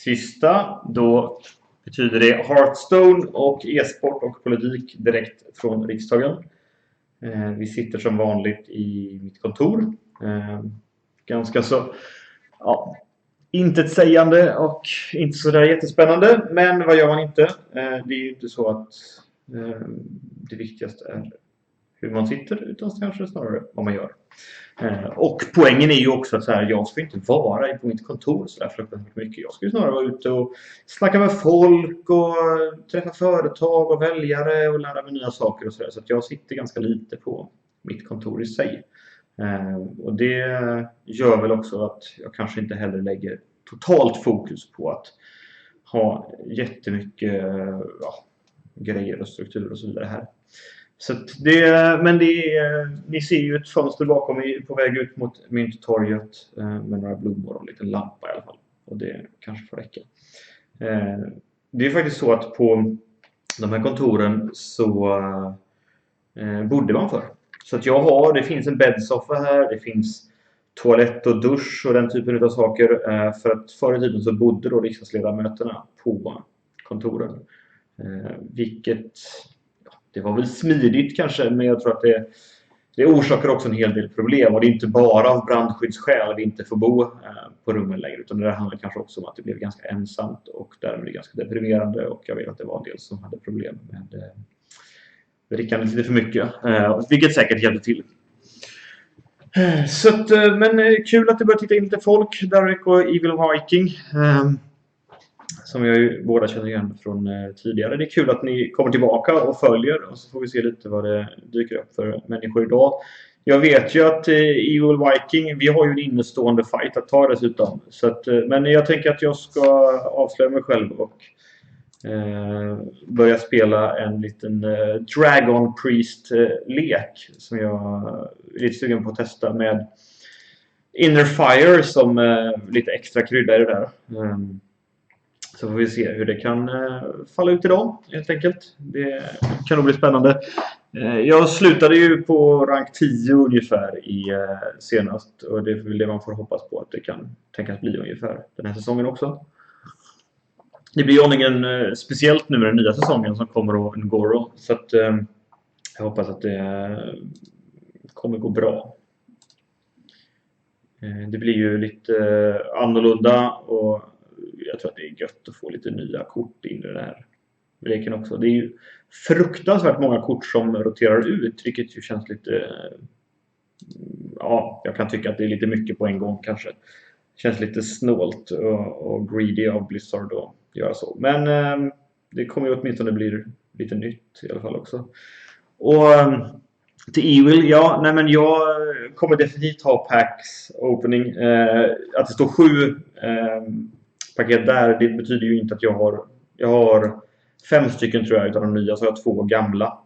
Tisdag, då betyder det Hearthstone och e-sport och politik direkt från riksdagen. Vi sitter som vanligt i mitt kontor. Ganska så intetsägande och inte så där jättespännande. Men vad gör man inte? Det är ju inte så att det viktigaste är hur man sitter, utan kanske snarare vad man gör. Och poängen är ju också att så här, jag ska inte vara på mitt kontor så där fruktansvärt mycket. Jag ska ju snarare vara ute och snacka med folk och träffa företag och väljare och lära mig nya saker och sådär. Så att jag sitter ganska lite på mitt kontor i sig. Och det gör väl också att jag kanske inte heller lägger totalt fokus på att ha jättemycket grejer och struktur och så vidare här. Så ni ser ju ett fönster bakom mig på väg ut mot Mynttorget med några blommor och en liten lampa i alla fall. Och det kanske får räcka. Det är faktiskt så att på de här kontoren så bodde man för. Så att det finns en bäddsoffa här, det finns toalett och dusch och den typen av saker. För att förr i tiden så bodde då riksdagsledamöterna på kontoren. Vilket... Det var väl smidigt kanske, men jag tror att det orsakar också en hel del problem. Och det är inte bara av brandskyddsskäl vi inte får bo på rummen längre. Utan det handlar kanske också om att det blev ganska ensamt och därmed ganska deprimerande. Och jag vet att det var en del som hade problem med drickandet lite för mycket. Vilket säkert hjälpte till. Så att, men kul att det börjar titta in lite folk. Direkt och Evil Viking. Som jag ju båda känner igen från tidigare. Det är kul att ni kommer tillbaka och följer. Och så får vi se lite vad det dyker upp för människor idag. Jag vet ju att Evil Viking, vi har ju en innestående fight att ta dessutom. Så att, men jag tänker att jag ska avslöja mig själv och börja spela en liten Dragon Priest-lek. Som jag är lite sugen på att testa med Inner Fire som lite extra krydda i det där. Så får vi se hur det kan falla ut idag, helt enkelt. Det kan nog bli spännande. Jag slutade ju på rank 10 ungefär senast. Och det är väl det man får hoppas på att det kan tänkas bli ungefär den här säsongen också. Det blir ju ordningen speciellt nu med den nya säsongen som kommer av Ngoro. Så att jag hoppas att det kommer gå bra. Det blir ju lite annorlunda och jag tror att det är gött att få lite nya kort in i den här leken också. Det är ju fruktansvärt många kort som roterar ut, vilket ju känns lite... Ja, jag kan tycka att det är lite mycket på en gång kanske. Känns lite snålt och greedy av Blizzard att göra så. Men det kommer ju åtminstone bli lite nytt i alla fall också. Och till Evil, men jag kommer definitivt ha packs opening. Att det står 7... paket där, det betyder ju inte att jag har 5 stycken tror jag utav de nya, så jag har 2 gamla.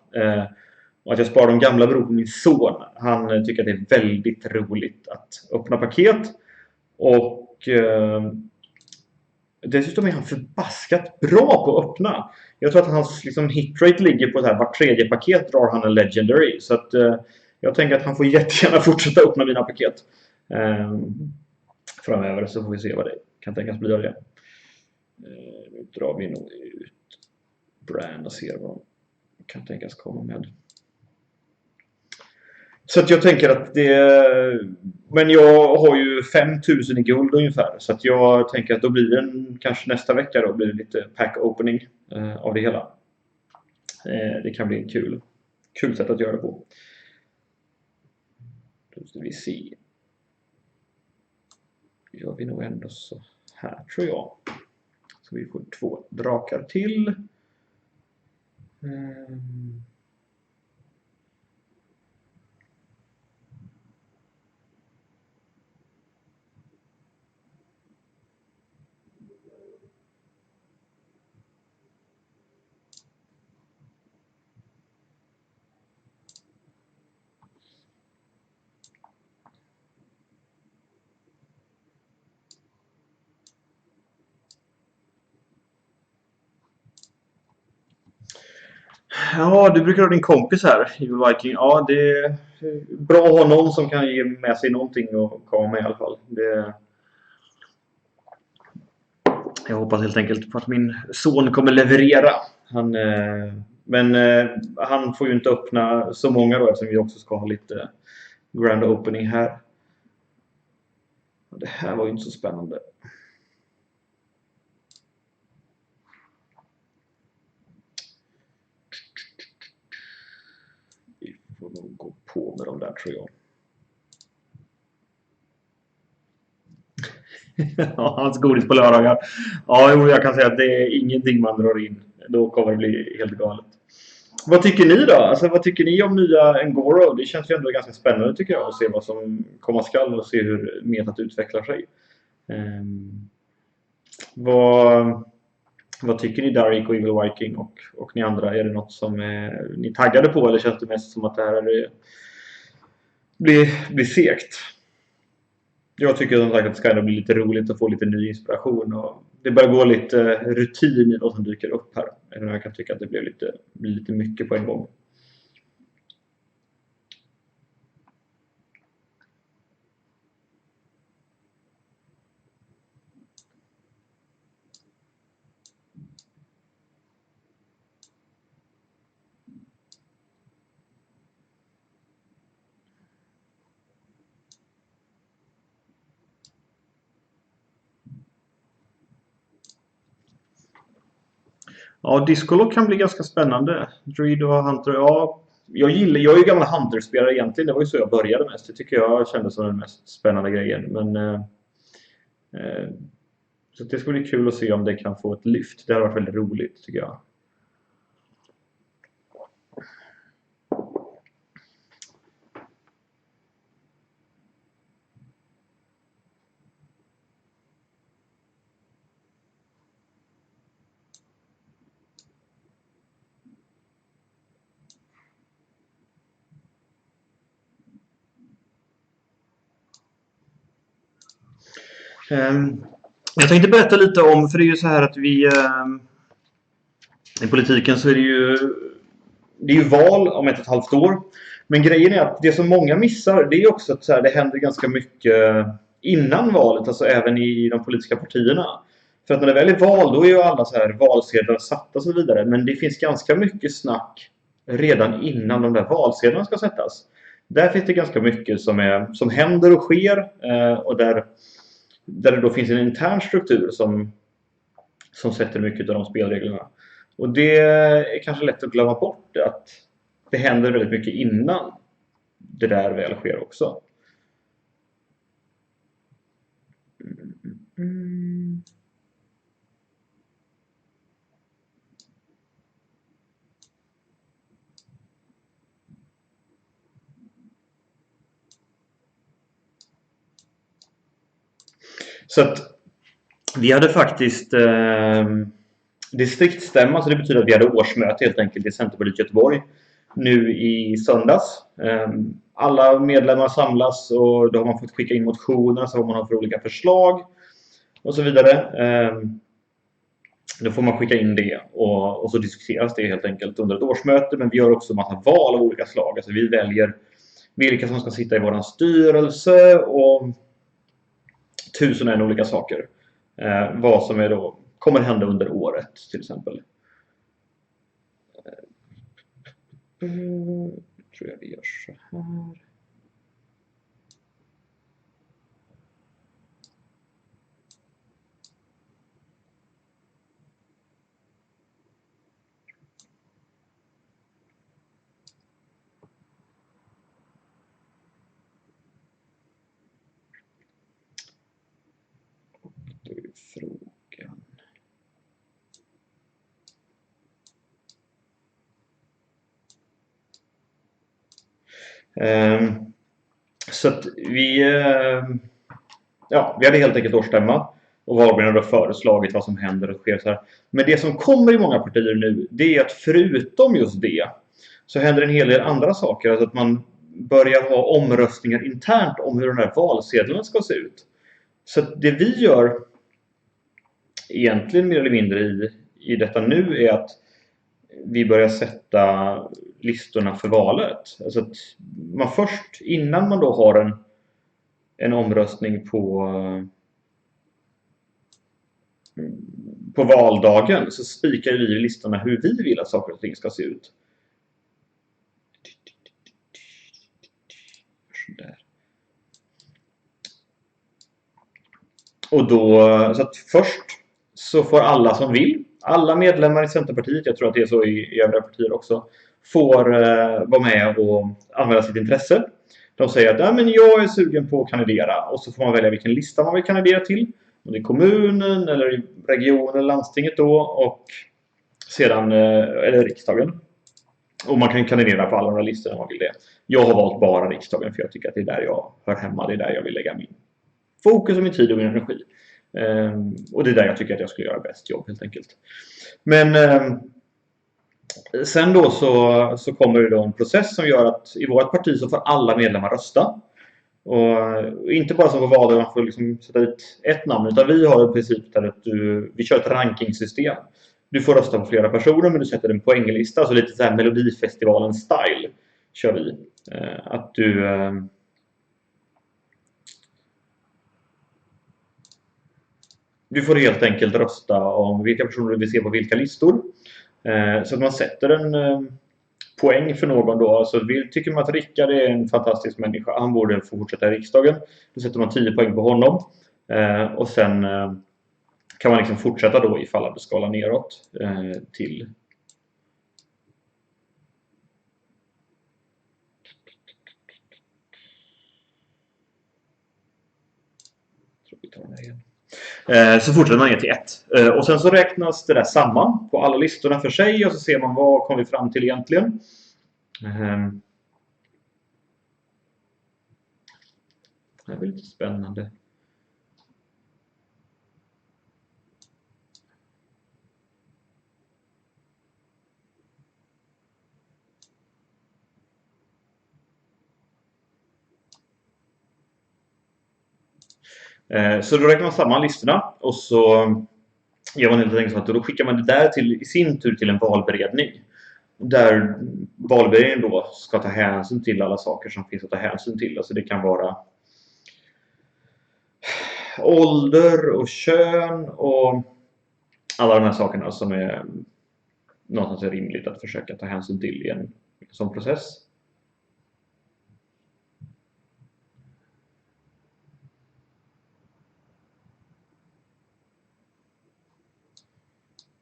Och att jag sparar de gamla beror på min son. Han tycker att det är väldigt roligt att öppna paket. Och dessutom är han förbaskat bra på att öppna. Jag tror att hans hitrate ligger på så här, var tredje paket drar han en legendary. Så att jag tänker att han får jättegärna fortsätta öppna mina paket. Framöver så får vi se vad det kan tänkas bli av det. Nu drar vi nog ut brand och ser vad de kan tänkas komma med. Så att jag tänker att men jag har ju 5000 i guld ungefär. Så att jag tänker att då blir det kanske nästa vecka då blir det lite pack opening av det hela. Det kan bli en kul sätt att göra det på. Då ska vi se. Gör vi nog ändå så här tror jag. Så vi får 2 drakar till. Ja, du brukar ha din kompis här, Evil Viking. Ja, det är bra att ha någon som kan ge med sig någonting och komma med i alla fall. Jag hoppas helt enkelt på att min son kommer leverera. Men han får ju inte öppna så många då, eftersom vi också ska ha lite grand opening här. Det här var ju inte så spännande. Vi får nog gå på med de där, tror jag. Ja, hans godis på lördagar. Ja, jag kan säga att det är ingenting man drar in. Då kommer det bli helt galet. Vad tycker ni då? Alltså, vad tycker ni om nya Ngoro? Det känns ju ändå ganska spännande, tycker jag, att se vad som komma skall och se hur metat utvecklar sig. Vad tycker ni, Direkt och Evil Viking och ni andra? Är det något som ni taggade på, eller känns det mest som att det här blir segt? Jag tycker som sagt att det ska bli lite roligt att få lite ny inspiration, och det börjar gå lite rutin i vad som dyker upp här. Även om jag kan tycka att det blir lite mycket på en gång. Ja, Discolog kan bli ganska spännande. Druid och Hunter, ja. Jag är ju gamla Hunter-spelare egentligen. Det var ju så jag började mest. Det tycker jag kändes som den mest spännande grejen. Men så det ska bli kul att se om det kan få ett lyft. Det har varit väldigt roligt, tycker jag. Jag tänkte berätta lite om, för det är ju så här att vi i politiken så är det är ju val om 1,5 år. Men grejen är att det som många missar, det är också att så här, det händer ganska mycket innan valet, alltså även i de politiska partierna. För att när det väl är val, då är ju alla så här valsedlar satta och så vidare. Men det finns ganska mycket snack redan innan de där valsedlarna ska sättas. Där finns det ganska mycket som händer och sker, och där det då finns en intern struktur som sätter mycket av de spelreglerna. Och det är kanske lätt att glömma bort att det händer väldigt mycket innan det där väl sker också. Så att vi hade faktiskt distriktsstämma, så det betyder att vi hade årsmöte helt enkelt i Centerpartiet Göteborg nu i söndags. Alla medlemmar samlas och då har man fått skicka in motioner, så vad man har för olika förslag och så vidare. Då får man skicka in det och så diskuteras det helt enkelt under ett årsmöte. Men vi gör också en massa val av olika slag. Alltså vi väljer vilka som ska sitta i våran styrelse och 1001 olika saker. Vad som är då kommer hända under året till exempel. Tror jag vi gör så här. Och då är frågan. Så att vi hade helt enkelt årsstämma och valberedningen har föreslagit vad som händer och sker så här. Men det som kommer i många partier nu, det är att förutom just det så händer en hel del andra saker. Alltså att man börjar ha omröstningar internt om hur den här valsedlarna ska se ut. Så att det vi gör egentligen mer eller mindre i detta nu är att vi börjar sätta listorna för valet. Alltså att man först, innan man då har en omröstning på på valdagen så spikar vi i listorna hur vi vill att saker och ting ska se ut. Där. Och då, så att först så får alla som vill, alla medlemmar i Centerpartiet, jag tror att det är så i övriga partier också, får vara med och använda sitt intresse. De säger att ja, men jag är sugen på att kandidera, och så får man välja vilken lista man vill kandidera till. Om det är kommunen eller regionen eller landstinget då, och sedan eller riksdagen. Och man kan kandidera på alla de här listorna om man vill det. Jag har valt bara riksdagen för jag tycker att det är där jag hör hemma, det är där jag vill lägga min fokus och min tid och min energi. Och det är där jag tycker att jag skulle göra bäst jobb helt enkelt. Men sen då så kommer det då en process som gör att i vårt parti så får alla medlemmar rösta. Och inte bara som på valet man får liksom sätta ut ett namn, utan vi har i princip där att vi kör ett rankingsystem. Du får rösta på flera personer men du sätter en poänglista, så lite så här Melodifestivalen-style kör vi. Att du får helt enkelt rösta om vilka personer du vill se på vilka listor. Så att man sätter en poäng för någon då. Alltså tycker man att Rickard är en fantastisk människa, han borde få fortsätta i riksdagen, då sätter man 10 poäng på honom. Och sen kan man liksom fortsätta då ifall att det skalar neråt till. Jag tror vi tar den här igen. Så fortsätter man ner till 1. Och sen så räknas det där samman på alla listorna för sig, och så ser man vad kom vi fram till egentligen. Det är väl lite spännande. Så då räknar man samman listorna och så gör man helt enkelt så att då skickar man det där i sin tur till en valberedning. Där valberedningen då ska ta hänsyn till alla saker som finns att ta hänsyn till. Alltså det kan vara ålder och kön och alla de här sakerna som är något rimligt att försöka ta hänsyn till i en sån process.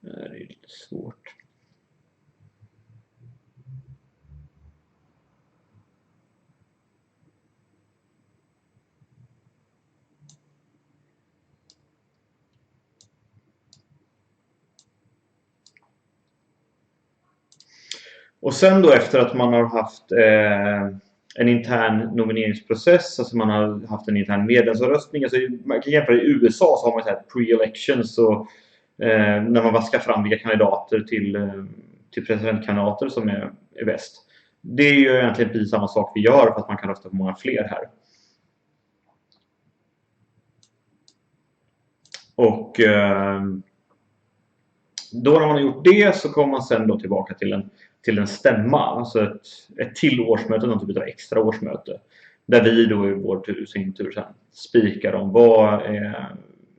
Det är lite svårt. Och sen då efter att man har haft en intern nomineringsprocess, alltså man har haft en intern medlemsomröstning, alltså man kan jämföra i USA så har man så här pre-elections och när man vaskar fram vilka kandidater till presidentkandidater som är bäst. Det är ju egentligen precis samma sak vi gör, för att man kan rösta på många fler här. Och då när man har gjort det så kommer man sen då tillbaka till en stämma, alltså ett till årsmöte, någon typ av extra årsmöte. Där vi då i vår tur, sin tur sen spikar om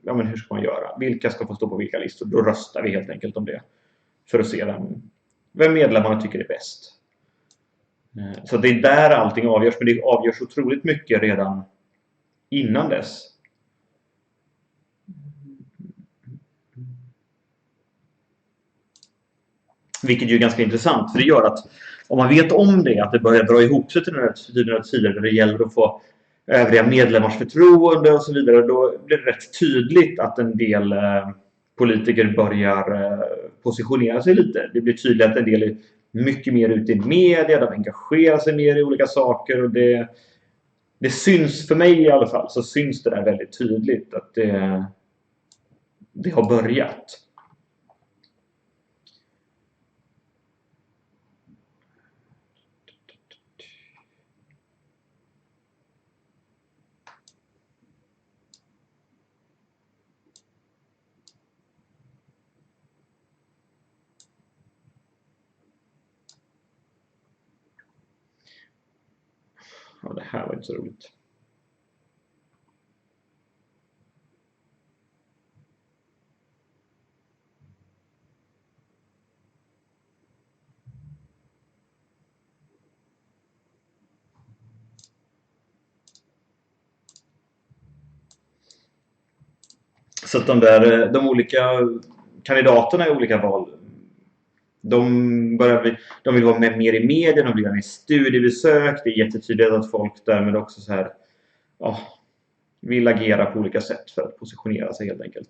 men hur ska man göra? Vilka ska få stå på vilka listor? Då röstar vi helt enkelt om det. För att se vem medlemmarna tycker är bäst. Så det är där allting avgörs, men det avgörs otroligt mycket redan innan dess. Vilket ju är ganska intressant, för det gör att om man vet om det, att det börjar dra ihop sig till den här typen av tider där det gäller att få övriga medlemmars förtroende och så vidare, då blir det rätt tydligt att en del politiker börjar positionera sig lite. Det blir tydligt att en del är mycket mer ute i media, de engagerar sig mer i olika saker, och det syns, för mig i alla fall, så syns det där väldigt tydligt att det har börjat. Ja, det här var inte så roligt. Så att de olika kandidaterna i olika val, de vill vara med mer i media, de vill göra mer studiebesök. Det är jättetydligt att folk därmed också så här, ja, vill agera på olika sätt för att positionera sig helt enkelt.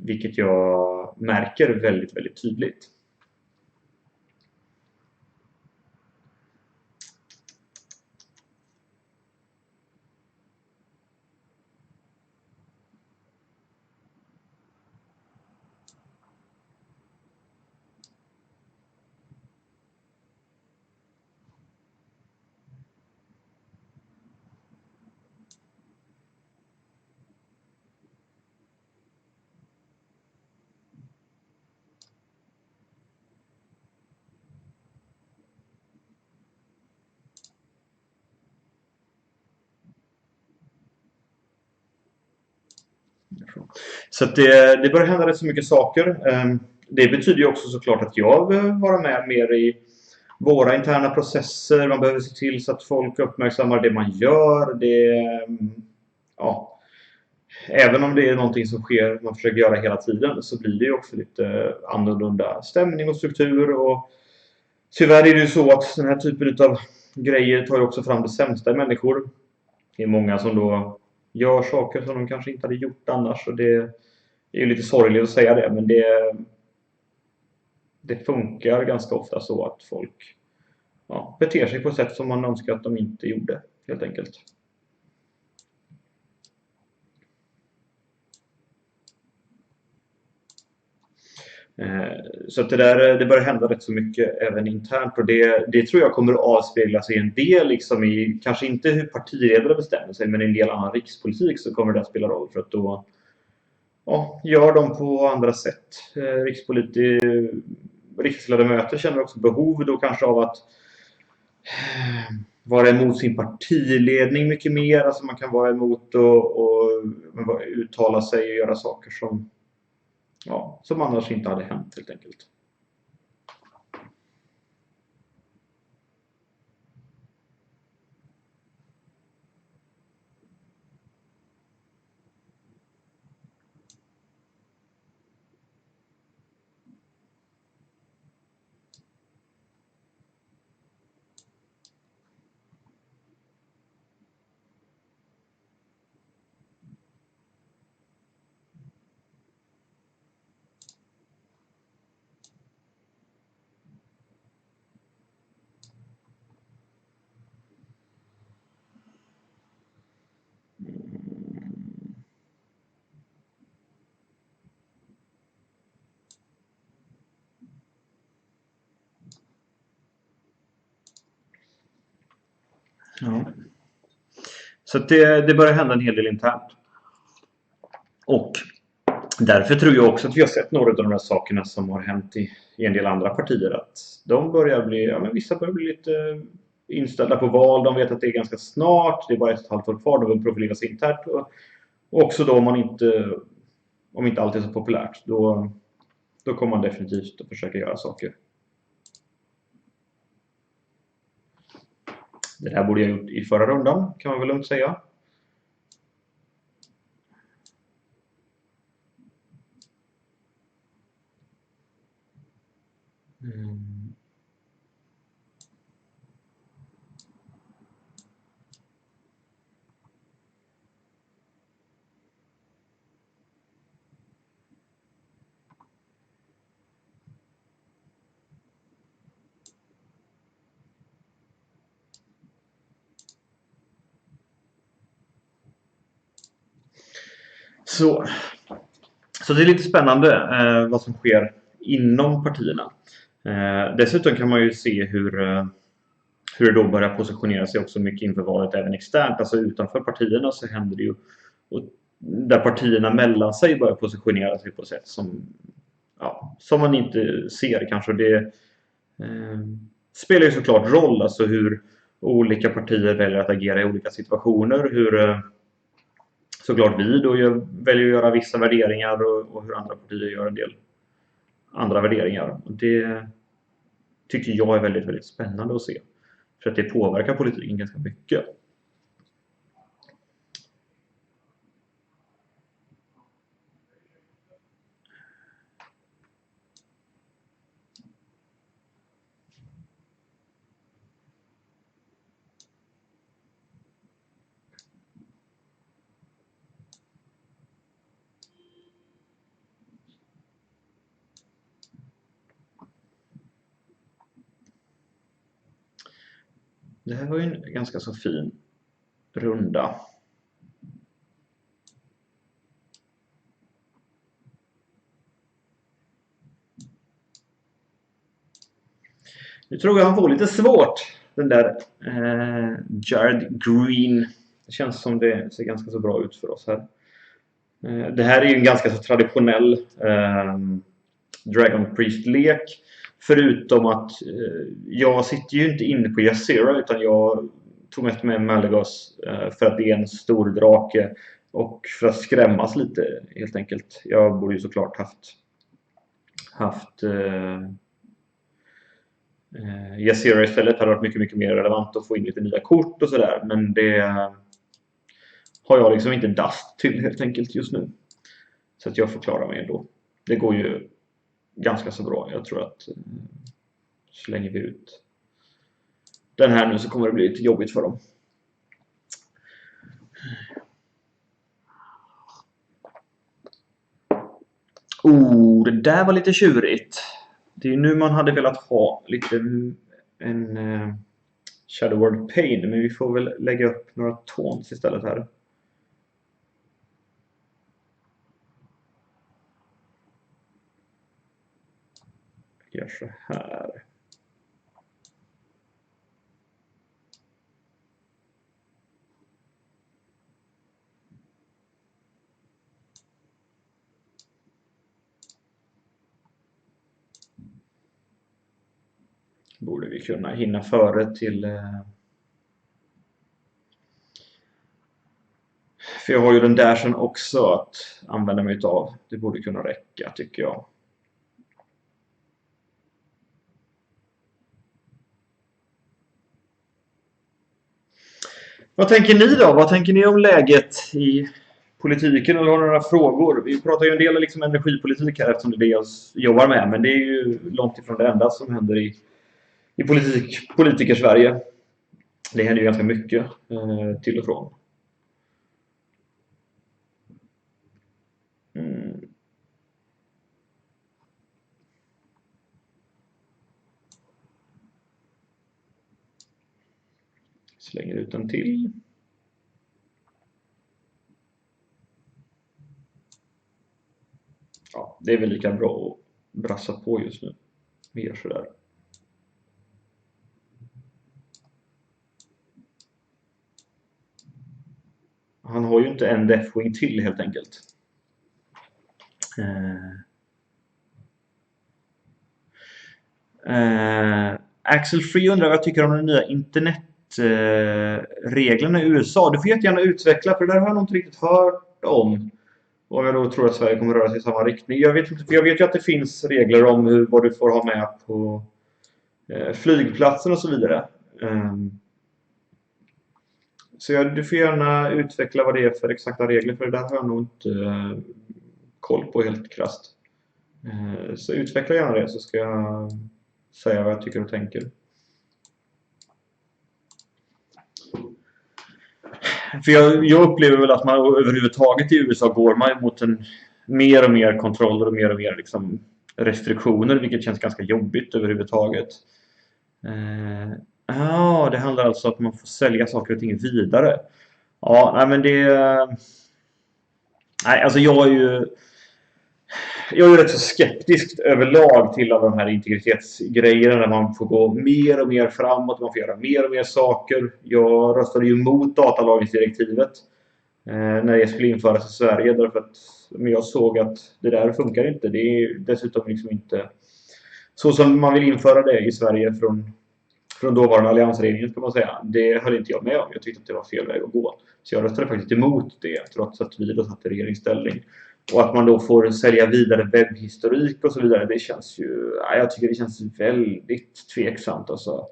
Vilket jag märker väldigt, väldigt tydligt. Så att det börjar hända rätt så mycket saker. Det betyder ju också såklart att jag behöver vara med mer i våra interna processer. Man behöver se till så att folk uppmärksammar det man gör. Ja, även om det är någonting som sker, man försöker göra hela tiden, så blir det ju också lite annorlunda stämning och struktur. Och tyvärr är det ju så att den här typen av grejer tar ju också fram det sämsta i människor. Det är många som då gör saker som de kanske inte hade gjort annars, och det är ju lite sorgligt att säga det, men det funkar ganska ofta så att folk beter sig på ett sätt som man önskar att de inte gjorde, helt enkelt. Så att det börjar hända rätt så mycket även internt, och det tror jag kommer att avspegla sig en del liksom i, kanske inte hur partiledare bestämmer sig, men i en del annan rikspolitik så kommer det att spela roll, för att då gör de på andra sätt. Riksdagsledamöter känner också behov då kanske av att vara emot sin partiledning mycket mer. Alltså man kan vara emot och uttala sig och göra saker som annars inte hade hänt, helt enkelt. Ja. Så att det börjar hända en hel del internt. Och därför tror jag också att vi har sett några av de här sakerna som har hänt i en del andra partier. Att de börjar bli, vissa börjar bli lite inställda på val. De vet att det är ganska snart. Det är bara 1,5 år kvar. De vill profilera sig internt. Och också då om inte allt är så populärt. Då kommer man definitivt att försöka göra saker. Det här borde jag gjort i förra rundan, kan man väl lugnt säga. Så det är lite spännande vad som sker inom partierna. Dessutom kan man ju se hur det då börjar positionera sig också mycket inför valet även externt. Alltså utanför partierna så händer det ju, och där partierna mellan sig börjar positionera sig på ett sätt som man inte ser kanske. Det spelar ju såklart roll, alltså hur olika partier väljer att agera i olika situationer. Hur såklart vi då väljer att göra vissa värderingar och hur andra partier gör en del andra värderingar. Och det tycker jag är väldigt, väldigt spännande att se. För att det påverkar politiken ganska mycket. Det här var ju en ganska så fin runda. Nu tror jag han får lite svårt, den där Jared Green. Det känns som det ser ganska så bra ut för oss här. Det här är ju en ganska så traditionell Dragon Priest-lek. Förutom att jag sitter ju inte inne på Ysera, utan jag tog mest med Malagos för att det är en stor drake. Och för att skrämmas lite helt enkelt. Jag borde ju såklart haft Ysera istället. Hade varit mycket mer relevant att få in lite nya kort och sådär. Men det har jag liksom inte dust till helt enkelt just nu. Så att jag får klara mig ändå. Det går ju ganska så bra. Jag tror att slänger vi ut den här nu så kommer det bli lite jobbigt för dem. Det där var lite tjurigt. Det är ju nu man hade velat ha lite en Shadow World Pain. Men vi får väl lägga upp några tons istället här. Gör så här. Borde vi kunna hinna före till... För jag har ju den där sen också att använda mig av. Det borde kunna räcka tycker jag. Vad tänker ni då? Vad tänker ni om läget i politiken, eller har ni några frågor? Vi pratar ju en del liksom energipolitik här eftersom det är det jag jobbar med. Men det är ju långt ifrån det enda som händer i politiker-Sverige. Det händer ju ganska mycket till och från. Slänger ut den till. Ja, det är väl lika bra att brassa på just nu. Vi gör så där. Han har ju inte en Deathwing till helt enkelt. Axel Free undrar vad jag tycker om de nya internetreglerna i USA. Du får jättegärna utveckla, för det där har jag nog inte riktigt hört om. Och jag då tror att Sverige kommer röra sig i samma riktning. Jag vet inte, för jag vet ju att det finns regler om vad du får ha med på flygplatsen och så vidare. Så du får gärna utveckla vad det är för exakta regler, för det där har jag nog inte koll på helt krasst. Så utveckla gärna det, så ska jag säga vad jag tycker och tänker. För jag upplever väl att man överhuvudtaget i USA går man mot mer och mer kontroller och mer liksom restriktioner, vilket känns ganska jobbigt överhuvudtaget. Det handlar alltså om att man får sälja saker och ting vidare. Ja, nej men det... Nej, alltså jag är ju rätt så skeptisk överlag till alla de här integritetsgrejerna, när man får gå mer och mer framåt, man får göra mer och mer saker. Jag röstade ju emot datalagringsdirektivet när det skulle införas i Sverige, därför att jag såg att det där funkar inte. Det är dessutom liksom inte så som man vill införa det i Sverige från dåvarande alliansregeringen, kan man säga. Det höll inte jag med om. Jag tyckte att det var fel väg att gå. Så jag röstade faktiskt emot det, trots att vi då satt i regeringsställning. Och att man då får sälja vidare webbhistorik och så vidare, det känns ju... Jag tycker det känns väldigt tveksamt. Alltså.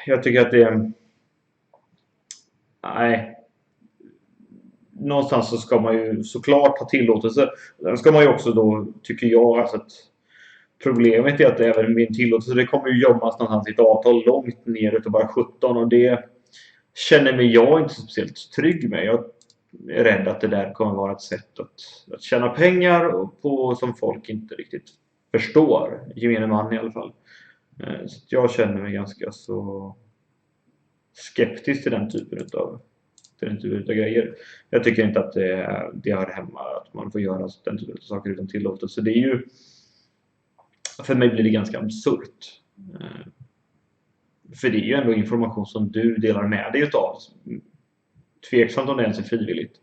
Jag tycker att det... Nej. Någonstans så ska man ju såklart ha tillåtelse. Sen ska man ju också då, tycker jag, alltså att problemet är att även med en tillåtelse, det kommer ju gömmas någonstans i ett avtal långt ner utav bara 17, och det känner mig jag inte speciellt trygg med. Jag är rädd att det där kommer vara ett sätt att tjäna pengar på som folk inte riktigt förstår, gemene man i alla fall. Så jag känner mig ganska så skeptisk till den typen av grejer. Jag tycker inte att det hör hemma att man får göra den typen av saker utan tillåtelse. Det är ju, för mig blir det ganska absurt. För det är ju ändå information som du delar med dig utav. Tveksamt om det ens är frivilligt.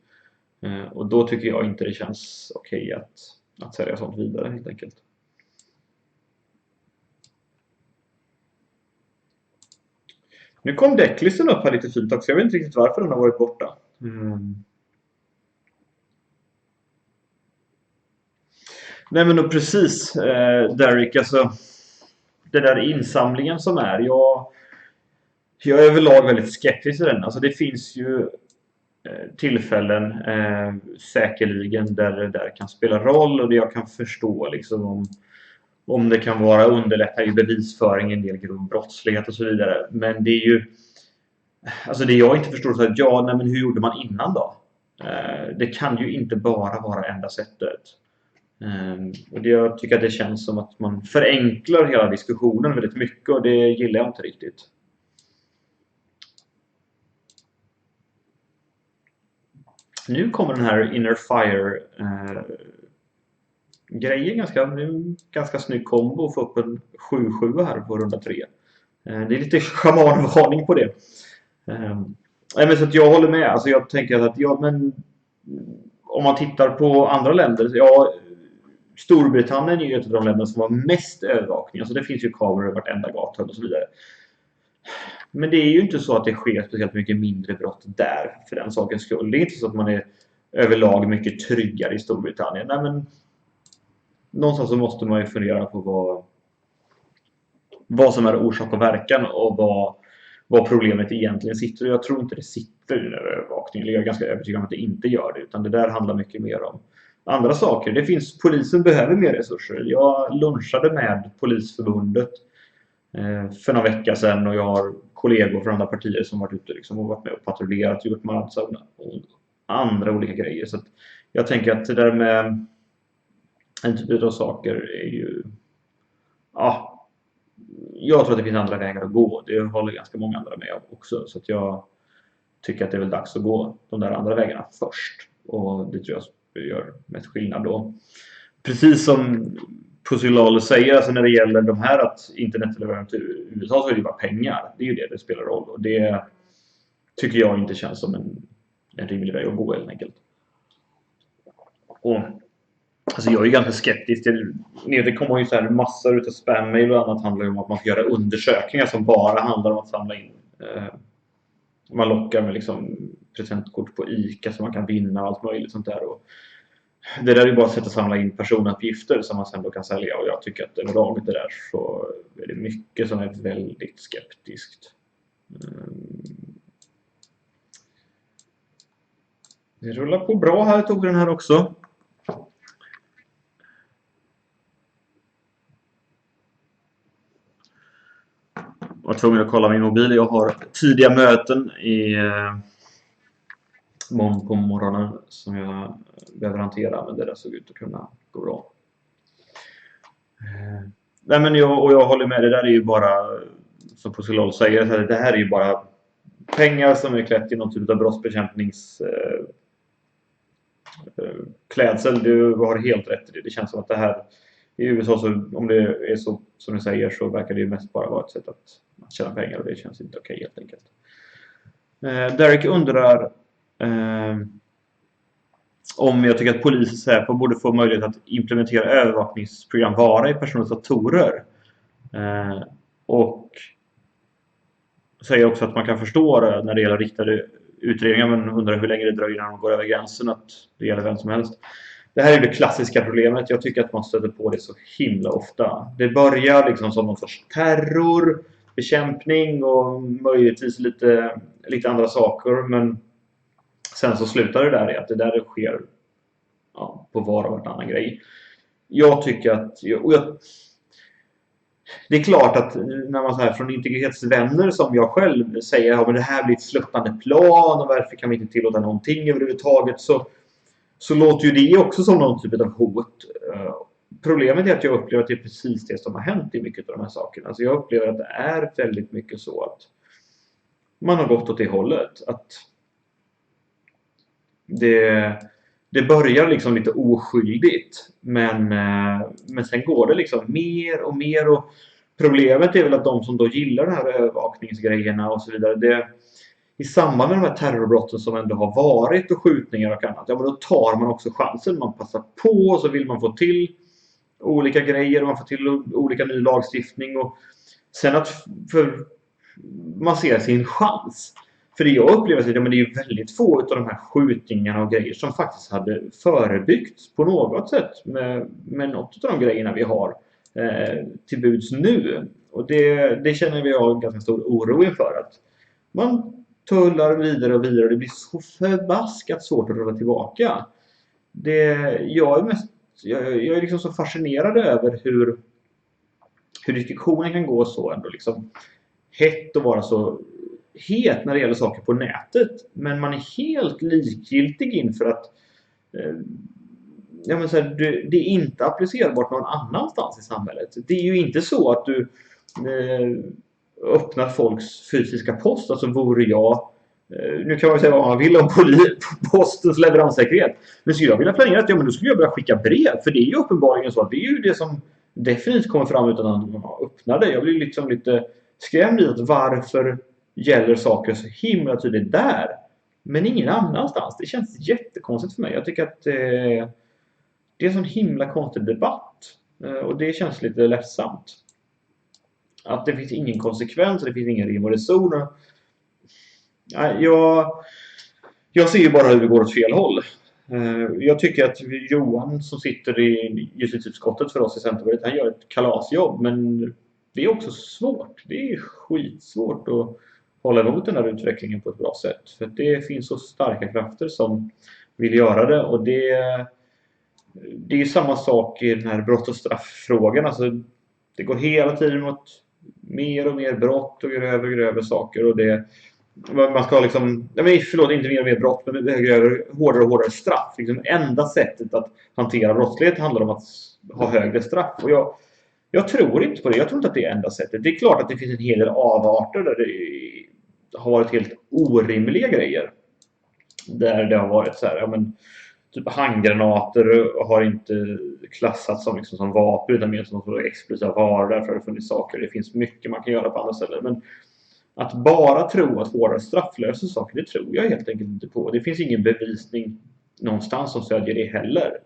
Och då tycker jag inte det känns okej att sälja sånt vidare helt enkelt. Nu kom däcklisten upp här lite fint också. Jag vet inte riktigt varför den har varit borta. Nej men då precis, Derek, alltså det där insamlingen som är, jag är överlag väldigt skeptisk till den. Alltså det finns ju tillfällen säkerligen där det där kan spela roll, och det jag kan förstå liksom om det kan vara underlätta i bevisföring, en del grov brottslighet och så vidare. Men det är ju, alltså det jag inte förstår så att men hur gjorde man innan då? Det kan ju inte bara vara enda sättet. Och jag tycker att det känns som att man förenklar hela diskussionen väldigt mycket, och det gillar jag inte riktigt. Nu kommer den här Inner Fire grejen, ganska snygg kombo, och få upp en 7-7 här på runda 3. Det är lite schamanvarning på det. Men så att jag håller med. Alltså jag tänker att men om man tittar på andra länder, Storbritannien är ju ett av de länder som har mest övervakning. Alltså det finns ju kameror i vartenda gathörn och så vidare. Men det är ju inte så att det sker speciellt mycket mindre brott där för den sakens skull. Det är inte så att man är överlag mycket tryggare i Storbritannien. Nej, men någonstans så måste man ju fundera på vad som är orsak och verkan, och vad problemet egentligen sitter. Och jag tror inte det sitter i den här övervakningen. Jag är ganska övertygad om att det inte gör det, utan det där handlar mycket mer om andra saker. Polisen behöver mer resurser. Jag lunchade med Polisförbundet för några veckor sedan, och jag har kollegor från andra partier som varit ute liksom, och varit med och patrullerat, gjort massor och andra olika grejer. Så att jag tänker att det där med en typ av saker är ju, jag tror att det finns andra vägar att gå. Det håller ganska många andra med också, så att jag tycker att det är väl dags att gå de där andra vägarna först, och det tror jag gör mest skillnad då. Precis som Pusilal säger, alltså när det gäller de här att internetleveranser till USA, så är det bara pengar. Det är ju det spelar roll, och det tycker jag inte känns som en rimlig väg att gå helt enkelt. Och alltså jag är ganska skeptisk till det kommer ju så här massor utav spam-mail och annat, handlar om att man ska göra undersökningar som bara handlar om att samla in. Man lockar med liksom presentkort på ICA som man kan vinna och allt möjligt sånt där, och det där är ju bara ett sätt att samla in personuppgifter som man sen då kan sälja, och jag tycker att överlag det där så är det mycket som är väldigt skeptiskt. Det rullar på bra här, tog den här också. Jag var tvungen att kolla min mobil. Jag har tidiga möten på morgonen som jag behöver hantera, men det där såg ut att kunna gå bra. Nej, men jag håller med. Det där är ju bara, som Pusilal säger, det här är ju bara pengar som är klätt i någon typ av brottsbekämpnings klädsel. Du har helt rätt i det. Det känns som att det här i USA, så om det är så som du säger, så verkar det ju mest bara vara ett sätt att tjäna pengar, och det känns inte okej helt enkelt. Derek undrar om jag tycker att polisen och Säpo borde få möjlighet att implementera övervakningsprogram vara i personens datorer. Och säger också att man kan förstå det när det gäller riktade utredningar, men undrar hur länge det dröjer när de går över gränsen, att det gäller vem som helst. Det här är det klassiska problemet. Jag tycker att man stöter på det så himla ofta. Det börjar liksom som någon sorts terror, bekämpning och möjligtvis lite andra saker, men sen så slutar det där i att det där sker på var och varannan grej. Jag tycker att det är klart att när man så här från integritetsvänner som jag själv säger men det här blir ett sluttande plan, och varför kan vi inte tillåta någonting överhuvudtaget, så låter ju det också som någon typ av hot. Problemet är att jag upplever att det är precis det som har hänt i mycket av de här sakerna. Alltså jag upplever att det är väldigt mycket så att man har gått åt det hållet. Att det börjar liksom lite oskyldigt. Men sen går det liksom mer och mer. Och problemet är väl att de som då gillar de här övervakningsgrejerna och så vidare. I samband med de här terrorbrotten som ändå har varit och skjutningar och annat. Ja, men då tar man också chansen. Man passar på och så vill man få till olika grejer. Man får till olika ny lagstiftning. Och sen att man ser sin chans. För det jag upplever är att det är ju väldigt få av de här skjutningarna och grejer som faktiskt hade förebyggts på något sätt med något av de grejerna vi har till buds nu. Och det känner vi har ganska stor oro inför, att man tullar vidare och vidare och det blir så förbaskat svårt att rulla tillbaka. Jag är liksom så fascinerad över hur diskussionen kan gå så ändå liksom hett och vara så het när det gäller saker på nätet, men man är helt likgiltig inför att det är inte applicerbart någon annanstans i samhället. Det är ju inte så att du öppnar folks fysiska post. Alltså vore jag, nu kan man säga vad man vill om postens leveranssäkerhet, men skulle jag vilja planera att då skulle jag börja skicka brev, för det är ju uppenbarligen så att det är ju det som definitivt kommer fram utan att man öppnar det. Jag blir liksom lite skrämd i att varför gäller saker så himla tydligt där men ingen annanstans. Det känns jättekonstigt för mig. Jag tycker att det är en sån himla konstig debatt och det känns lite ledsamt. Att det finns ingen konsekvens, det finns ingen rim och reson. Jag ser ju bara hur det går åt fel håll. Jag tycker att Johan som sitter i justitieutskottet för oss i Centerpartiet, han gör ett kalasjobb, men det är också svårt. Det är skitsvårt att hålla emot den här utvecklingen på ett bra sätt. För det finns så starka krafter som vill göra det. Och det är samma sak i den här brott- och strafffrågan. Alltså, det går hela tiden mot mer och mer brott och grövre saker. Och man ska liksom, inte mer och mer brott, men hårdare och hårdare straff. Liksom, enda sättet att hantera brottslighet handlar om att ha högre straff. Och jag tror inte på det. Jag tror inte att det är enda sättet. Det är klart att det finns en hel del avarter där det har varit helt orimliga grejer. Där det har varit så här, typ handgranater har inte klassats som vapen utan mer som explosiva varor. Därför har det funnits saker. Det finns mycket man kan göra på andra ställen. Men att bara tro att hårdare straff löser saker, det tror jag helt enkelt inte på. Det finns ingen bevisning någonstans som stödjer det heller.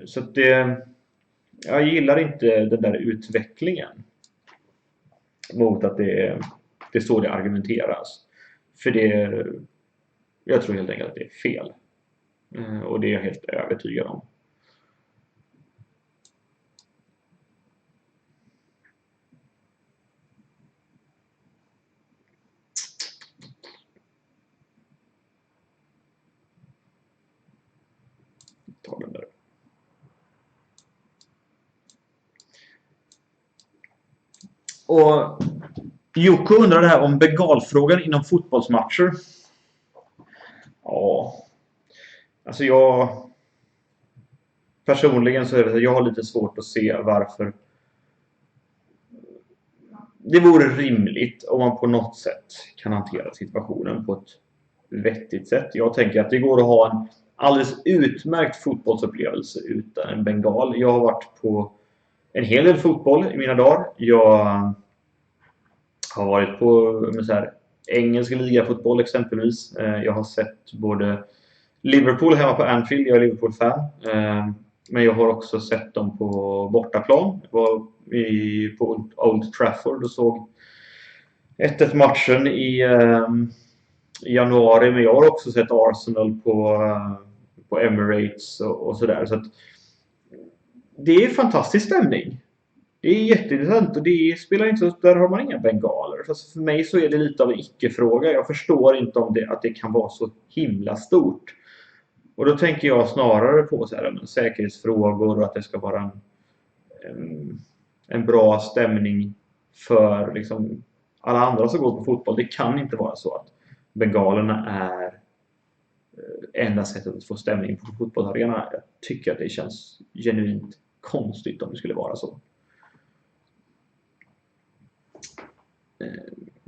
Så att jag gillar inte den där utvecklingen mot att det är så det argumenteras. För jag tror helt enkelt att det är fel. Och det är jag helt övertygad om. Ta den där. Och Jocko undrar det här om begalfrågan inom fotbollsmatcher. Ja. Alltså personligen så är det så att jag har lite svårt att se varför det vore rimligt om man på något sätt kan hantera situationen på ett vettigt sätt. Jag tänker att det går att ha en alldeles utmärkt fotbollsupplevelse utan en bengal. Jag har varit på en hel del fotboll i mina dagar. Jag har varit på så här, engelsk ligafotboll exempelvis. Jag har sett både Liverpool hemma på Anfield, jag är Liverpool-fan. Men jag har också sett dem på bortaplan. Jag var på Old Trafford och såg 1-1 matchen i januari. Men jag har också sett Arsenal på Emirates och sådär. Så att det är fantastisk stämning. Det är jätteintressant och det spelar inte så, där har man inga bengaler. Fast för mig så är det lite av en icke-fråga. Jag förstår inte om att det kan vara så himla stort. Och då tänker jag snarare på så här, säkerhetsfrågor och att det ska vara en bra stämning för liksom alla andra som går på fotboll. Det kan inte vara så att bengalerna är enda sättet att få stämning på fotbollsarenan. Jag tycker att det känns genuint konstigt om det skulle vara så.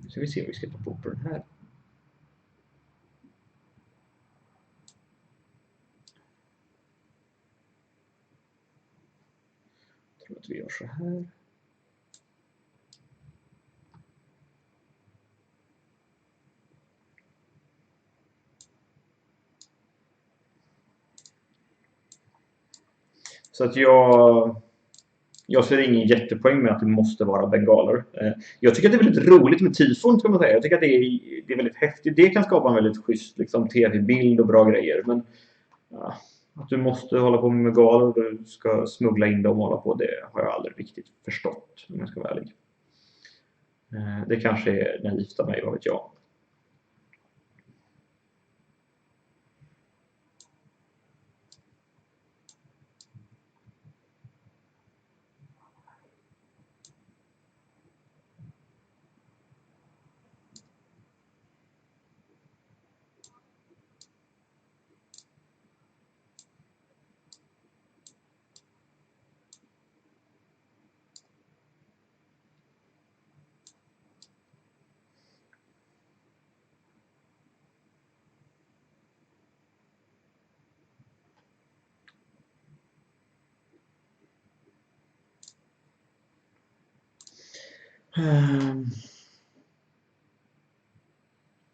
Så vi ser om vi ska ta på den här. tror att vi gör så här. Så att jag ser ingen jättepoäng med att det måste vara bengaler. Jag tycker att det är väldigt roligt med tifon, kan man säga. Jag tycker att det är väldigt häftigt. Det kan skapa en väldigt schysst liksom, tv-bild och bra grejer. Men ja, att du måste hålla på med bengaler och du ska smuggla in dem och hålla på, det har jag aldrig riktigt förstått, om jag ska vara ärlig. Det kanske är naivt av mig, vad vet jag.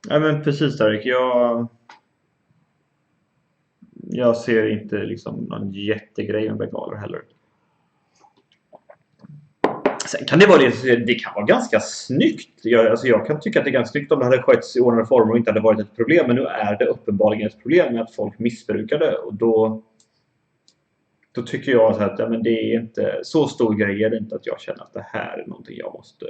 Ja, men precis Derek. Jag ser inte liksom någon jättegrej med bengaler heller. Sen kan det vara det kan vara ganska snyggt. Jag kan tycka att det är ganska snyggt om det hade skötts i ordnade former och inte hade varit ett problem. Men nu är det uppenbarligen ett problem med att folk missbrukar det. Och då tycker jag att ja, men det är inte så stor grej är det inte att jag känner att det här är någonting jag måste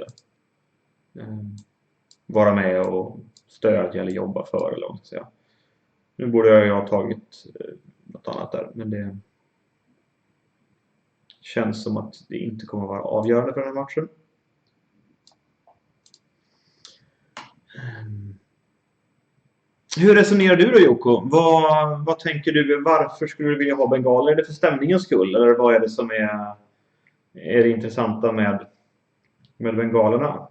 vara med och stödja eller jobba för. Eller vad man ska säga. Nu borde jag ha tagit något annat där. Men det känns som att det inte kommer att vara avgörande för den här matchen. Hur resonerar du då, Joko? Vad tänker du? Varför skulle du vilja ha bengaler? Är det för stämningens skull? Eller vad är det som är det intressanta med bengalerna?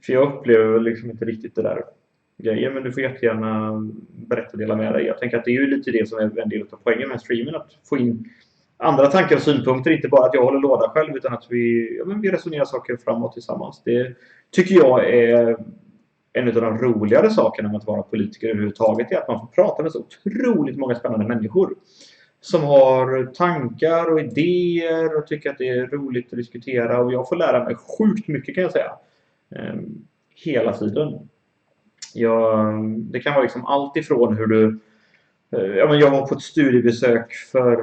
För jag upplever liksom inte riktigt det där grejen. Men du får jättegärna berätta och dela med dig. Jag tänker att det är ju lite det som är en del av poängen med streamen. Att få in andra tankar och synpunkter. Inte bara att jag håller låda själv. Utan att vi resonerar saker framåt tillsammans. Det tycker jag är en av de roligare sakerna med att vara politiker överhuvudtaget. Är att man får prata med så otroligt många spännande människor. Som har tankar och idéer. Och tycker att det är roligt att diskutera. Och jag får lära mig sjukt mycket, kan jag säga. Hela tiden. Det kan vara liksom allt ifrån hur du... jag var på ett studiebesök för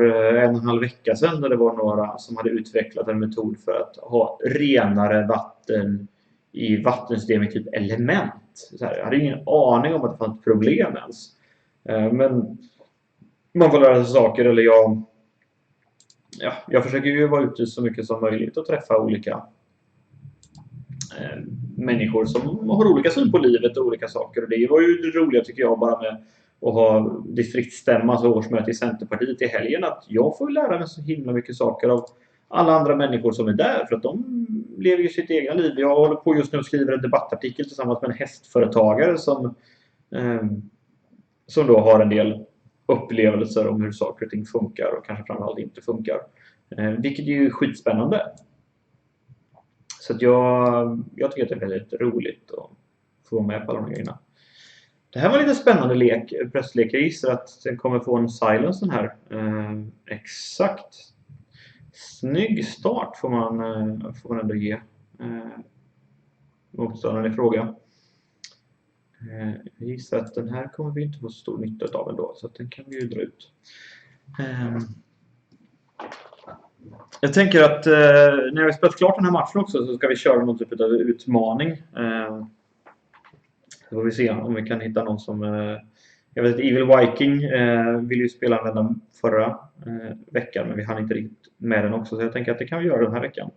1,5 vecka sedan. Där det var några som hade utvecklat en metod för att ha renare vatten i vattensystemet, typ element. Jag hade ingen aning om att det fanns problem ens. Men man får lära sig saker. Eller jag försöker ju vara ute så mycket som möjligt och träffa olika människor som har olika syn på livet och olika saker. Och det var ju det roliga, tycker jag, bara med att ha distriktsstämma, alltså årsmöte i Centerpartiet i helgen, att jag får lära mig så himla mycket saker av alla andra människor som är där, för att de lever ju sitt egna liv. Jag håller på just nu och skriver en debattartikel tillsammans med en hästföretagare som då har en del upplevelser om hur saker och ting funkar och kanske framförallt inte funkar. Vilket är ju skitspännande. Så att jag tycker att det är väldigt roligt att få vara med på alla de grejerna. Det här var lite spännande presslek. Jag gissar att den kommer få en silence här. Exakt. Snygg start får man ändå ge motståndaren i fråga. Jag gissar att den här kommer vi inte få så stor nytta av ändå. Så att den kan vi ju dra ut. Jag tänker att när vi spelat klart den här matchen också så ska vi köra någon typ av utmaning. Så får vi se om vi kan hitta någon som... jag vet att Evil Viking ville ju spela den förra veckan, men vi hann inte riktigt med den också. Så jag tänker att det kan vi göra den här veckan.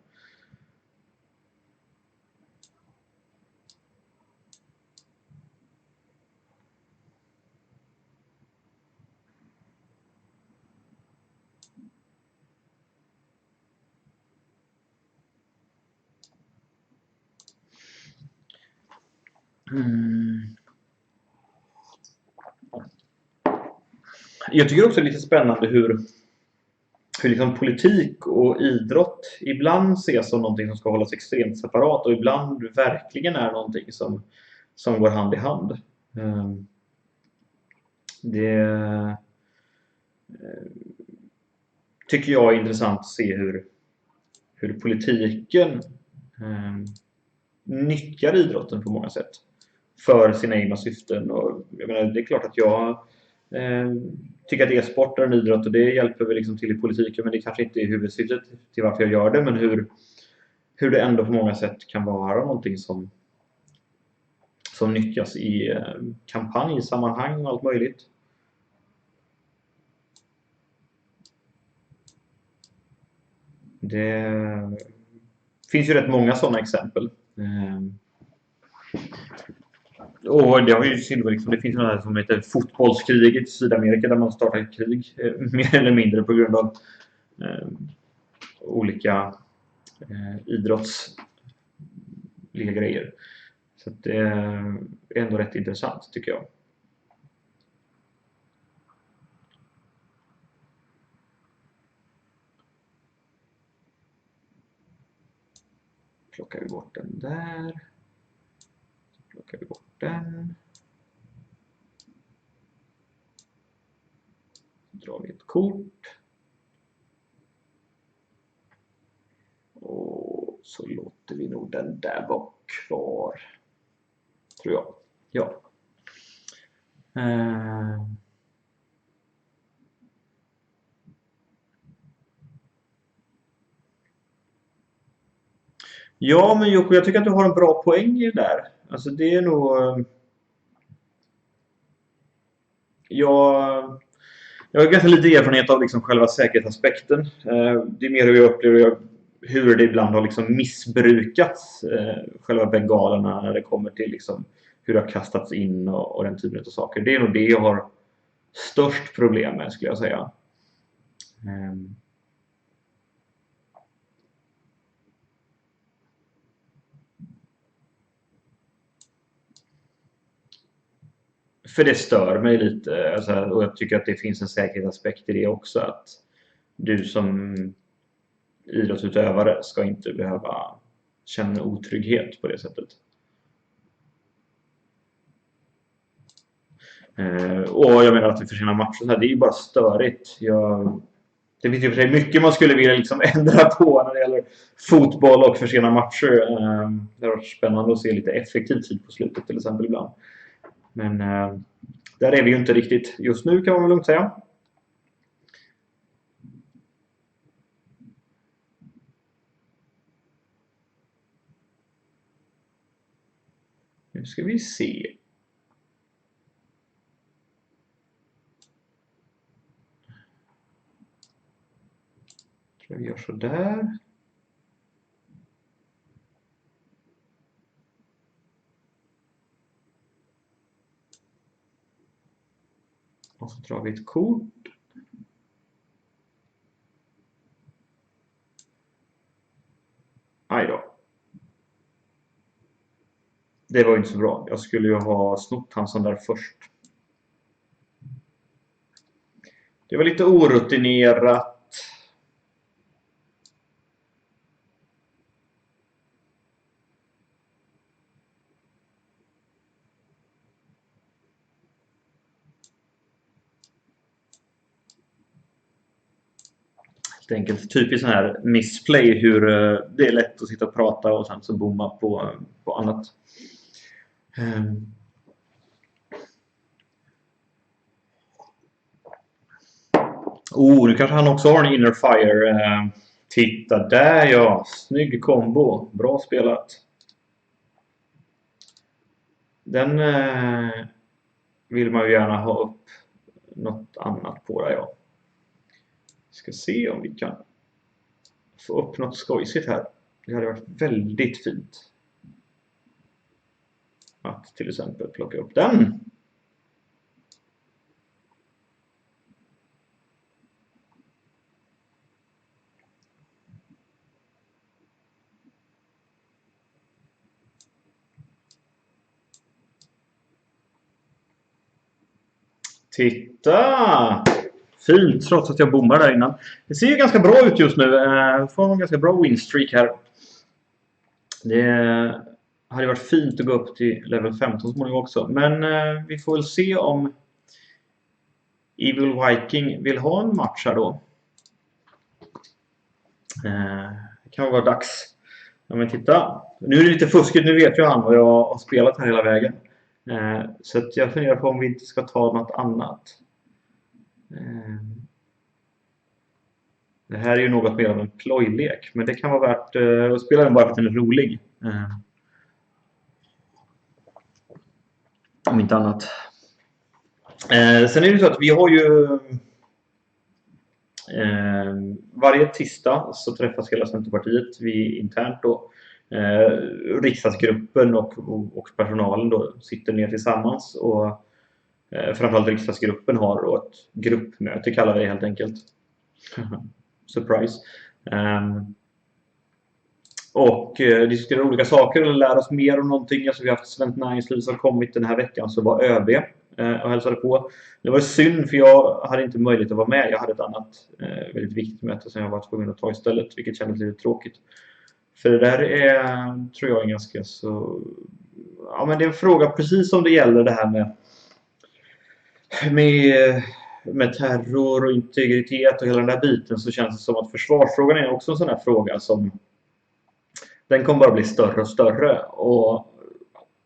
Jag tycker också det är lite spännande hur hur liksom politik och idrott ibland ses som någonting som ska hållas extremt separat och ibland verkligen är någonting som går hand i hand. Det tycker jag är intressant att se hur politiken nyttjar idrotten på många sätt för sina egna syften. Och jag menar, det är klart att jag tycker att e-sport är en idrott och det hjälper väl liksom till i politiken, men det kanske inte är huvudsyftet till varför jag gör det, men hur det ändå på många sätt kan vara någonting som nyttjas i kampanjsammanhang och allt möjligt. Det finns ju rätt många sådana exempel. Och det har ju liksom, det finns något som heter fotbollskriget i Sydamerika där man startar ett krig mer eller mindre på grund av olika idrottsliga grejer. Så att det är ändå rätt intressant tycker jag. Plockar vi bort den där. Plockar vi bort den. Drar vi ett kort. Och så låter vi nog den där bak kvar. Tror jag. Ja. Ja, men Jocko, jag tycker att du har en bra poäng i det där. Alltså det är nog... Jag har ganska lite erfarenhet av liksom själva säkerhetsaspekten. Det är mer hur jag upplever hur det ibland har liksom missbrukats, själva bengalerna när det kommer till liksom hur det har kastats in och den typen av saker. Det är nog det jag har störst problem med, skulle jag säga. För det stör mig lite, alltså, och jag tycker att det finns en säkerhetsaspekt i det också, att du som idrottsutövare ska inte behöva känna otrygghet på det sättet. Och jag menar att det försenar matcher, det är ju bara störigt. Det finns ju för sig mycket man skulle vilja liksom ändra på när det gäller fotboll och försena matcher. Det har varit spännande att se lite effektiv tid på slutet till exempel ibland. Men där är vi ju inte riktigt just nu, kan man väl lugnt säga. Nu ska vi se. Jag tror vi gör så där. Och så drar vi ett kort. Aj då. Det var ju inte så bra. Jag skulle ju ha snott han sån där först. Det var lite orutinerat. Helt enkelt typiskt sån här missplay, hur det är lätt att sitta och prata och sen så bomma på annat. Nu kanske han också har en inner fire. Titta där, ja. Snygg kombo. Bra spelat. Den vill man ju gärna ha upp något annat på där, ja. Ska se om vi kan få upp något skojsigt här. Det hade varit väldigt fint att till exempel plocka upp den. Titta! Fint, trots att jag bommar där innan. Det ser ju ganska bra ut just nu. Får en ganska bra winstreak här. Det hade varit fint att gå upp till level 15 så småningom också. Men vi får väl se om Evil Viking vill ha en match här då. Det kan vara dags. Ja, men titta. Nu är det lite fuskigt. Nu vet ju han vad jag har spelat här hela vägen. Så att jag funderar på om vi inte ska ta något annat. Det här är ju något mer av en plojlek. Men det kan vara värt att spela den bara för att den är rolig. Om inte annat. Sen är det så att vi har ju varje tisdag så träffas hela Centerpartiet. Vi internt då. Riksdagsgruppen och personalen då sitter ner tillsammans. Och framförallt riksdagsgruppen har då ett gruppmöte kallar vi det helt enkelt. Surprise. Och diskutera olika saker eller lära oss mer om någonting. Alltså vi har haft Svenskt Näringsliv som kommit den här veckan, så var ÖB och hälsade på. Det var synd för jag hade inte möjlighet att vara med. Jag hade ett annat väldigt viktigt möte som jag var tvungen att ta istället, vilket kändes lite tråkigt. För det där är, tror jag, är ganska så... Ja, men det är en fråga precis som det gäller det här med terror och integritet och hela den där biten, så känns det som att försvarsfrågan är också en sån här fråga som den kommer bara bli större och större, och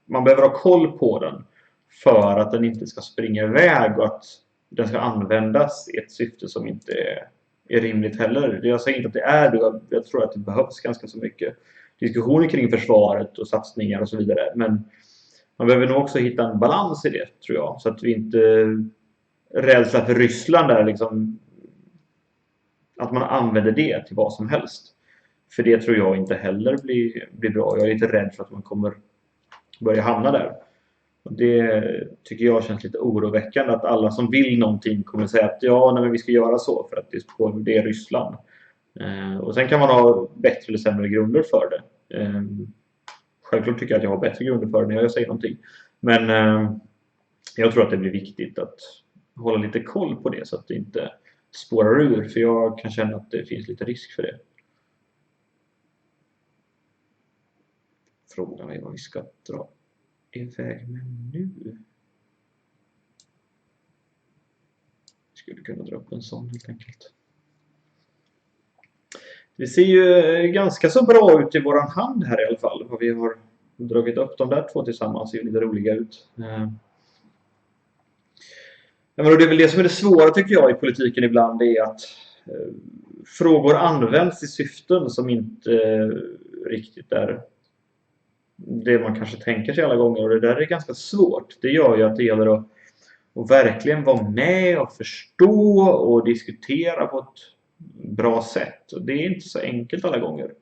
man behöver ha koll på den för att den inte ska springa iväg och att den ska användas i ett syfte som inte är rimligt heller. Jag säger inte att det är det, jag tror att det behövs ganska så mycket diskussioner kring försvaret och satsningar och så vidare, men man behöver nog också hitta en balans i det, tror jag, så att vi inte rädsla för Ryssland där liksom, att man använder det till vad som helst. För det tror jag inte heller blir bra. Jag är lite rädd för att man kommer börja hamna där. Och det tycker jag känns lite oroväckande, att alla som vill någonting kommer säga att ja, nej, men vi ska göra så för att det är Ryssland. Och sen kan man ha bättre eller sämre grunder för det. Självklart tycker jag att jag har bättre grunder för det när jag säger någonting. Men jag tror att det blir viktigt att hålla lite koll på det så att det inte spårar ur. För jag kan känna att det finns lite risk för det. Frågan är vad vi ska dra iväg med nu. Vi skulle kunna dra upp en sån helt enkelt. Det ser ju ganska så bra ut i våran hand här i alla fall. Och vi har dragit upp de där två tillsammans, ser lite roliga ut. Men det är väl det som är det svåra tycker jag i politiken ibland, är att frågor används i syften som inte riktigt är det man kanske tänker sig alla gånger, och det där är ganska svårt. Det gör ju att det gäller att verkligen vara med och förstå och diskutera på ett bra sätt, och det är inte så enkelt alla gånger.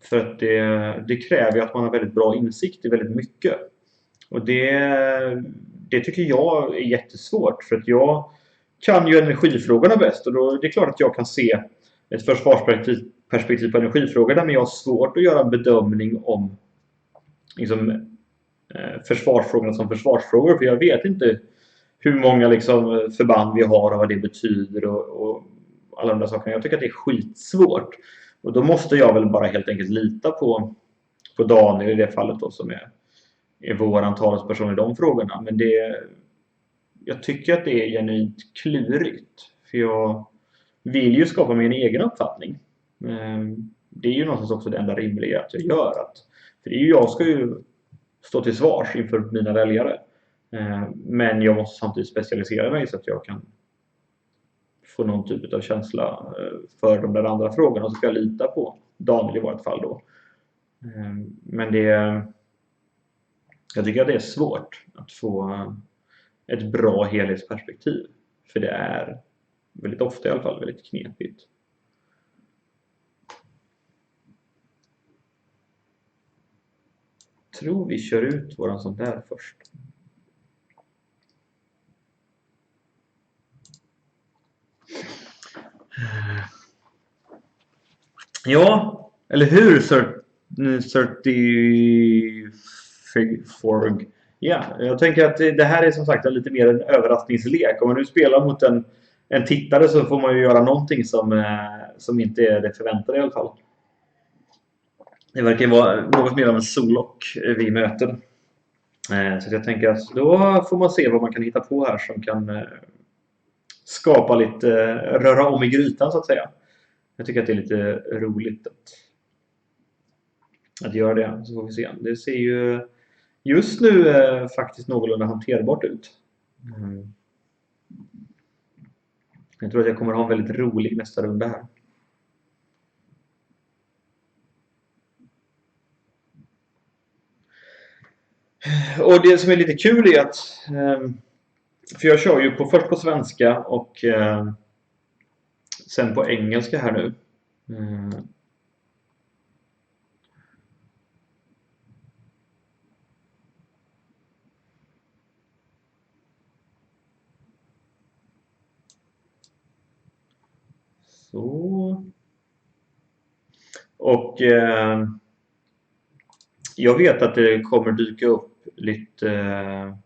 För att det kräver ju att man har väldigt bra insikt i väldigt mycket. Och det tycker jag är jättesvårt, för att jag kan ju energifrågorna bäst, och då det är klart att jag kan se ett försvarsperspektiv på energifrågorna, men jag har svårt att göra en bedömning om liksom, försvarsfrågorna som försvarsfrågor, för jag vet inte hur många liksom, förband vi har och vad det betyder och alla de där sakerna. Jag tycker att det är skitsvårt, och då måste jag väl bara helt enkelt lita på Daniel i det fallet då, som är vår talesperson i de frågorna. Men jag tycker att det är genuint klurigt, för jag vill ju skapa min egen uppfattning. Det är ju någonstans också det enda rimliga att jag gör. För jag ska ju stå till svars inför mina väljare. Men jag måste samtidigt specialisera mig så att jag kan få någon typ av känsla för de där andra frågorna, och så ska jag lita på Daniel i vårt fall då. Men jag tycker att det är svårt att få ett bra helhetsperspektiv, för det är väldigt ofta i alla fall väldigt knepigt. Jag tror vi kör ut våran sån där först. Ja, eller hur, 34 Ja, jag tänker att det här är som sagt lite mer en överraskningslek. Om man nu spelar mot en tittare så får man ju göra någonting som inte är det förväntade i alla fall. Det verkar vara något mer av en sollock vi möter. Så jag tänker att då får man se vad man kan hitta på här som kan skapa lite, röra om i grytan så att säga. Jag tycker att det är lite roligt att göra det, så får vi se. Det ser ju just nu faktiskt någorlunda hanterbart ut. Jag tror att jag kommer ha en väldigt rolig nästa runda här. Och det som är lite kul är att för jag kör ju först på svenska och sen på engelska här nu. Så. Och jag vet att det kommer dyka upp lite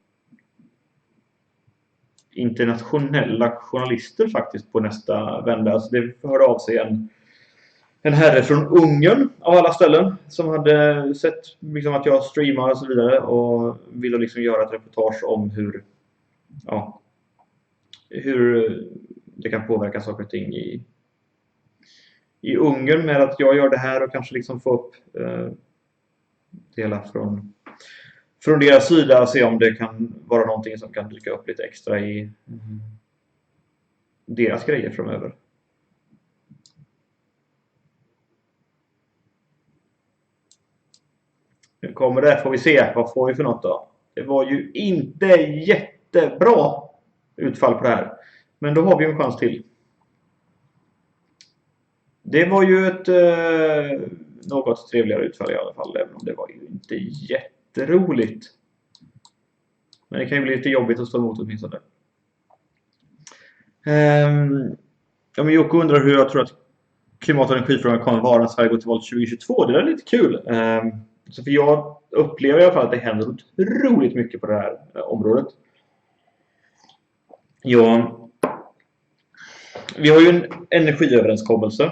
internationella journalister faktiskt på nästa vända. Alltså det hörde av sig en herre från Ungern av alla ställen som hade sett liksom att jag streamar och så vidare och ville liksom göra ett reportage om hur det kan påverka saker och ting i Ungern med att jag gör det här och kanske liksom få upp delar från deras sida och se om det kan vara någonting som kan dyka upp lite extra i deras grejer framöver. Nu kommer det, får vi se. Vad får vi för något då? Det var ju inte jättebra utfall på det här. Men då har vi en chans till. Det var ju ett något trevligare utfall i alla fall. Även om det var ju inte jätteroligt. Men det kan ju bli lite jobbigt att stå emot åtminstone. Ja, men Jocke undrar hur jag tror att klimat- och energifrågan kommer vara när Sverige går till val 2022. Det är lite kul. Så för jag upplever i alla fall att det händer otroligt mycket på det här området. Ja, vi har ju en energiöverenskommelse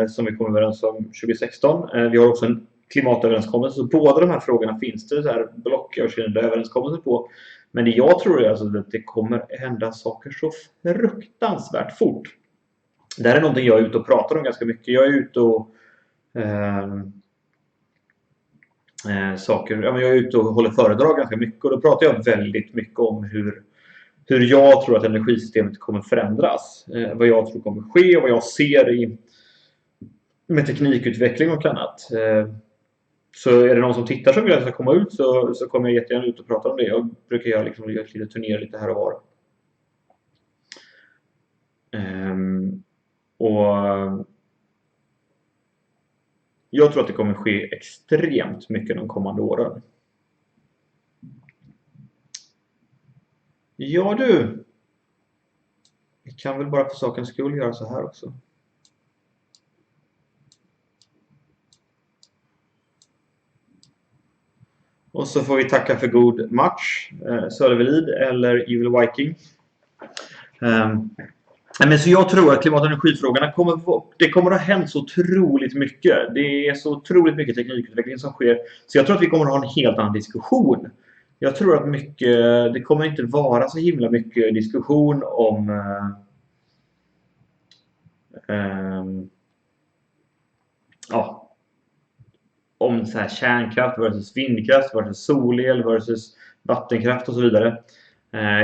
som vi kom överens om 2016. Vi har också en klimatöverenskommelse. Så båda de här frågorna finns det så här blocköverskridande överenskommelser på. Men det jag tror är alltså att det kommer hända saker så fruktansvärt fort. Det här är någonting jag är ute och pratar om ganska mycket. Jag är ute och jag är ute och håller föredrag ganska mycket. Och då pratar jag väldigt mycket om hur jag tror att energisystemet kommer förändras. Vad jag tror kommer ske och vad jag ser med teknikutveckling och annat. Så är det någon som tittar som vill att jag ska komma ut så kommer jag jättegärna ut och prata om det. Jag brukar göra lite turnéer lite här och var. Och jag tror att det kommer ske extremt mycket de kommande åren. Ja du. Vi kan väl bara för sakens skull göra så här också. Och så får vi tacka för god match. Södervelid eller Evil Viking. Men så jag tror att klimat- och energifrågorna kommer att ha hänt så otroligt mycket. Det är så otroligt mycket teknikutveckling som sker. Så jag tror att vi kommer att ha en helt annan diskussion. Jag tror att det kommer inte vara så himla mycket diskussion om så här kärnkraft versus vindkraft versus solel versus vattenkraft och så vidare.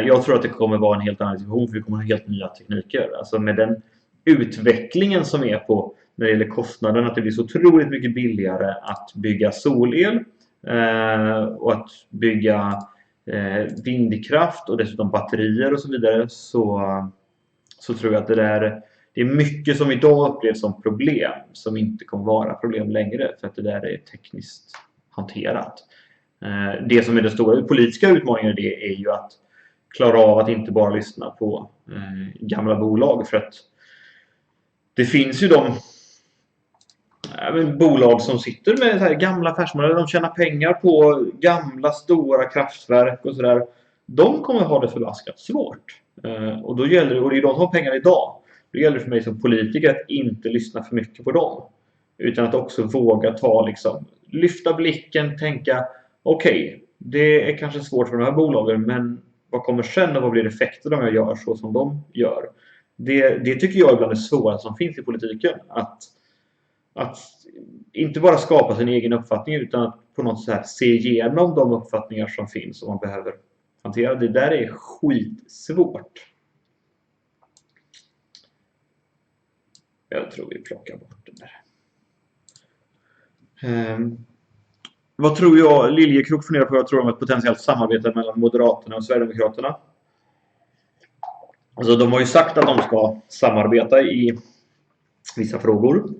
Jag tror att det kommer vara en helt annan diskussion för vi kommer ha helt nya tekniker. Alltså med den utvecklingen som är på när det gäller kostnaden att det blir så otroligt mycket billigare att bygga solel och att bygga vindkraft och dessutom batterier och så vidare så tror jag att det är mycket som idag upplevs som problem som inte kommer vara problem längre för att det där är tekniskt hanterat. Det som är den stora politiska utmaningen det är ju att klara av att inte bara lyssna på gamla bolag för att det finns ju men bolag som sitter med så här gamla affärsmodeller, de tjänar pengar på gamla stora kraftverk och sådär. De kommer ha det förbaskat svårt. Och då gäller det, och det är de som har pengar idag. Då gäller det för mig som politiker att inte lyssna för mycket på dem. Utan att också våga ta liksom, lyfta blicken, tänka okej, det är kanske svårt för de här bolagen, men vad kommer sen och vad blir effekten om jag gör så som de gör? Det tycker jag är bland det svåra som finns i politiken. Att inte bara skapa sin egen uppfattning utan att på något sätt se igenom de uppfattningar som finns och man behöver hantera. Det där är skitsvårt. Jag tror vi plockar bort den där. Vad tror jag? Liljekrok funderar på vad jag tror om ett potentiellt samarbete mellan Moderaterna och Sverigedemokraterna. Alltså de har ju sagt att de ska samarbeta i vissa frågor.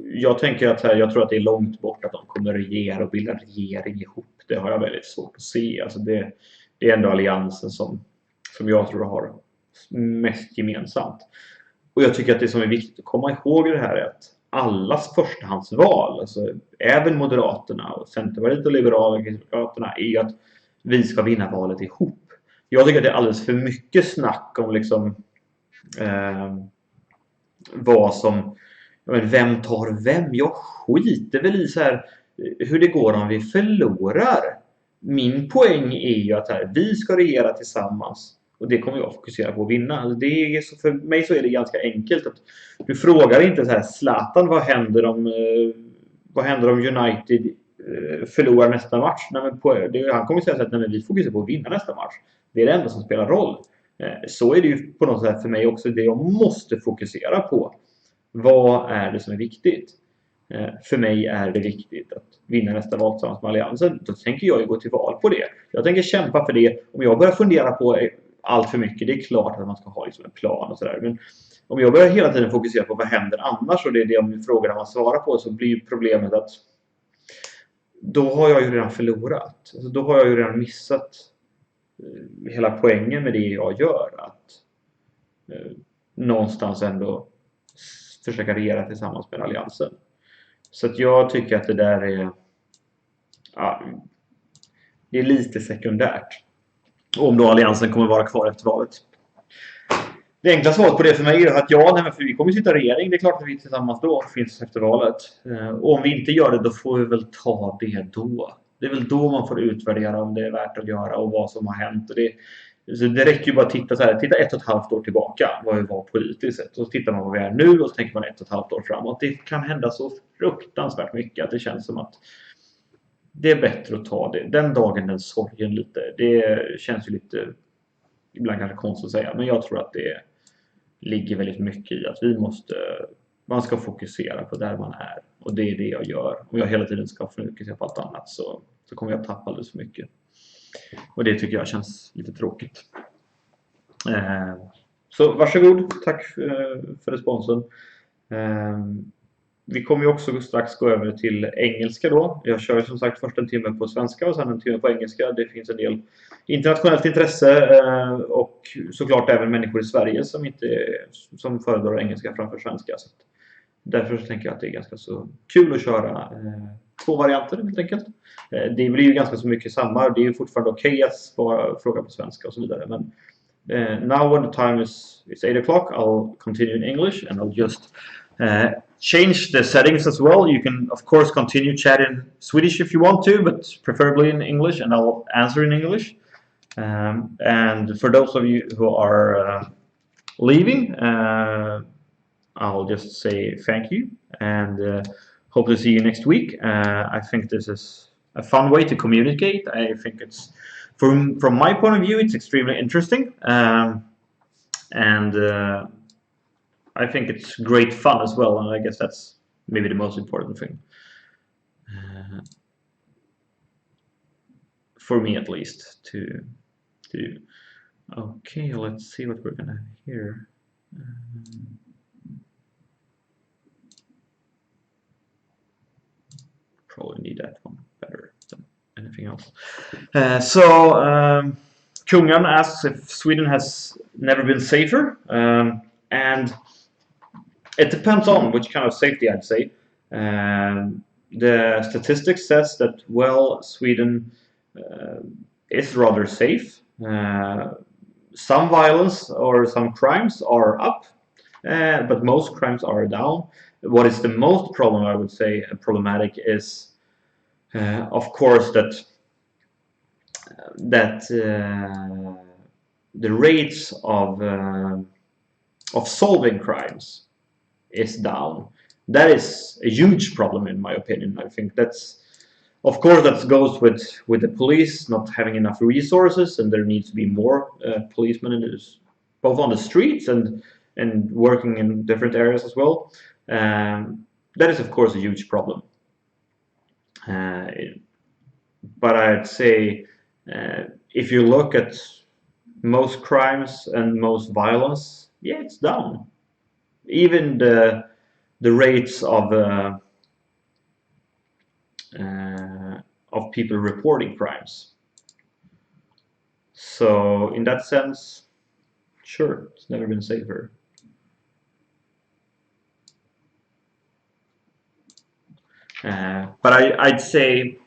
Jag tänker att jag tror att det är långt bort att de kommer regera och bilda regering ihop. Det har jag väldigt svårt att se. Alltså det är ändå alliansen som jag tror har mest gemensamt. Och jag tycker att det som är viktigt att komma ihåg i det här är att allas förstahandsval, alltså även Moderaterna och Centerpartiet och Liberalerna, är ju att vi ska vinna valet ihop. Jag tycker att det är alldeles för mycket snack om liksom vad som, vem tar vem? Jag skiter väl i så här hur det går om vi förlorar. Min poäng är ju att vi ska regera tillsammans och det kommer jag fokusera på att vinna. Alltså det är så, för mig så är det ganska enkelt att du frågar inte så här Zlatan vad händer om United förlorar nästa match. Nej, men han kommer säga så att nej, men vi fokuserar på att vinna nästa match. Det är det enda som spelar roll. Så är det ju på något sätt för mig också det jag måste fokusera på. Vad är det som är viktigt? För mig är det viktigt att vinna nästa val tillsammans med alliansen. Då tänker jag ju gå till val på det. Jag tänker kämpa för det. Om jag börjar fundera på allt för mycket, det är klart att man ska ha liksom en plan och sådär. Men om jag börjar hela tiden fokusera på vad händer annars och det är det om frågorna man svarar på, så blir problemet att då har jag ju redan förlorat. Alltså då har jag ju redan missat hela poängen med det jag gör. Att någonstans ändå försöka regera tillsammans med alliansen. Så att jag tycker att det där är det är lite sekundärt. Om då alliansen kommer vara kvar efter valet. Det enkla svaret på det för mig är att för vi kommer sitta i regering. Det är klart att vi tillsammans då finns efter valet. Och om vi inte gör det, då får vi väl ta det då. Det är väl då man får utvärdera om det är värt att göra och vad som har hänt. Och så det räcker ju bara att titta 1,5 år tillbaka vad vi var politiskt sett. Och så tittar man vad vi är nu och så tänker man 1,5 år framåt. Det kan hända så fruktansvärt mycket att det känns som att det är bättre att ta det. Den dagen, den sorgen lite. Det känns ju lite, ibland kanske konstigt att säga. Men jag tror att det ligger väldigt mycket i att man ska fokusera på där man är. Och det är det jag gör. Om jag hela tiden ska fokusera på allt annat så kommer jag tappa alldeles för mycket. Och det tycker jag känns lite tråkigt. Så varsågod. Tack för responsen. Vi kommer ju också strax gå över till engelska då. Jag kör som sagt först en timme på svenska och sen en timme på engelska. Det finns en del internationellt intresse och såklart även människor i Sverige som föredrar engelska framför svenska. Så därför så tänker jag att det är ganska så kul att köra 2 varianter helt enkelt. Det blir ju ganska så mycket samma. Det är ju fortfarande okej att fråga på svenska och så vidare. Men now when the time is 8 o'clock, I'll continue in English and I'll just change the settings as well. You can of course continue chatting Swedish if you want to, but preferably in English, and I'll answer in English. And for those of you who are leaving, I'll just say thank you and hope to see you next week. I think this is a fun way to communicate. I think it's from my point of view, it's extremely interesting, and I think it's great fun as well, and I guess that's maybe the most important thing for me, at least. To okay, let's see what we're gonna hear. Probably need that one better than anything else. Kungan asks if Sweden has never been safer, and it depends on which kind of safety, I'd say. The statistics says that, well, Sweden is rather safe. Some violence or some crimes are up, but most crimes are down. What is the most problem, I would say, problematic is, of course, that the rates of solving crimes is down. That is a huge problem, in my opinion. I think that's, of course, that goes with the police not having enough resources, and there needs to be more policemen in this, both on the streets and working in different areas as well. That is, of course, a huge problem. But I'd say if you look at most crimes and most violence, yeah, it's down. Even the rates of people reporting crimes. So in that sense, sure, it's never been safer. But I'd say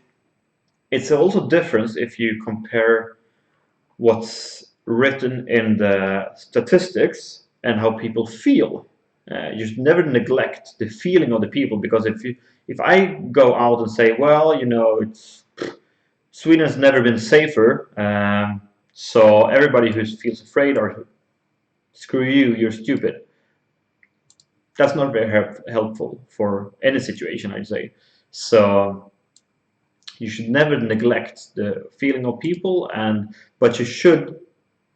it's also different if you compare what's written in the statistics and how people feel. You should never neglect the feeling of the people, because if I go out and say, well, you know, it's Sweden has never been safer, so everybody who feels afraid, or screw you, you're stupid. That's not very helpful for any situation, I'd say. So you should never neglect the feeling of people, but you should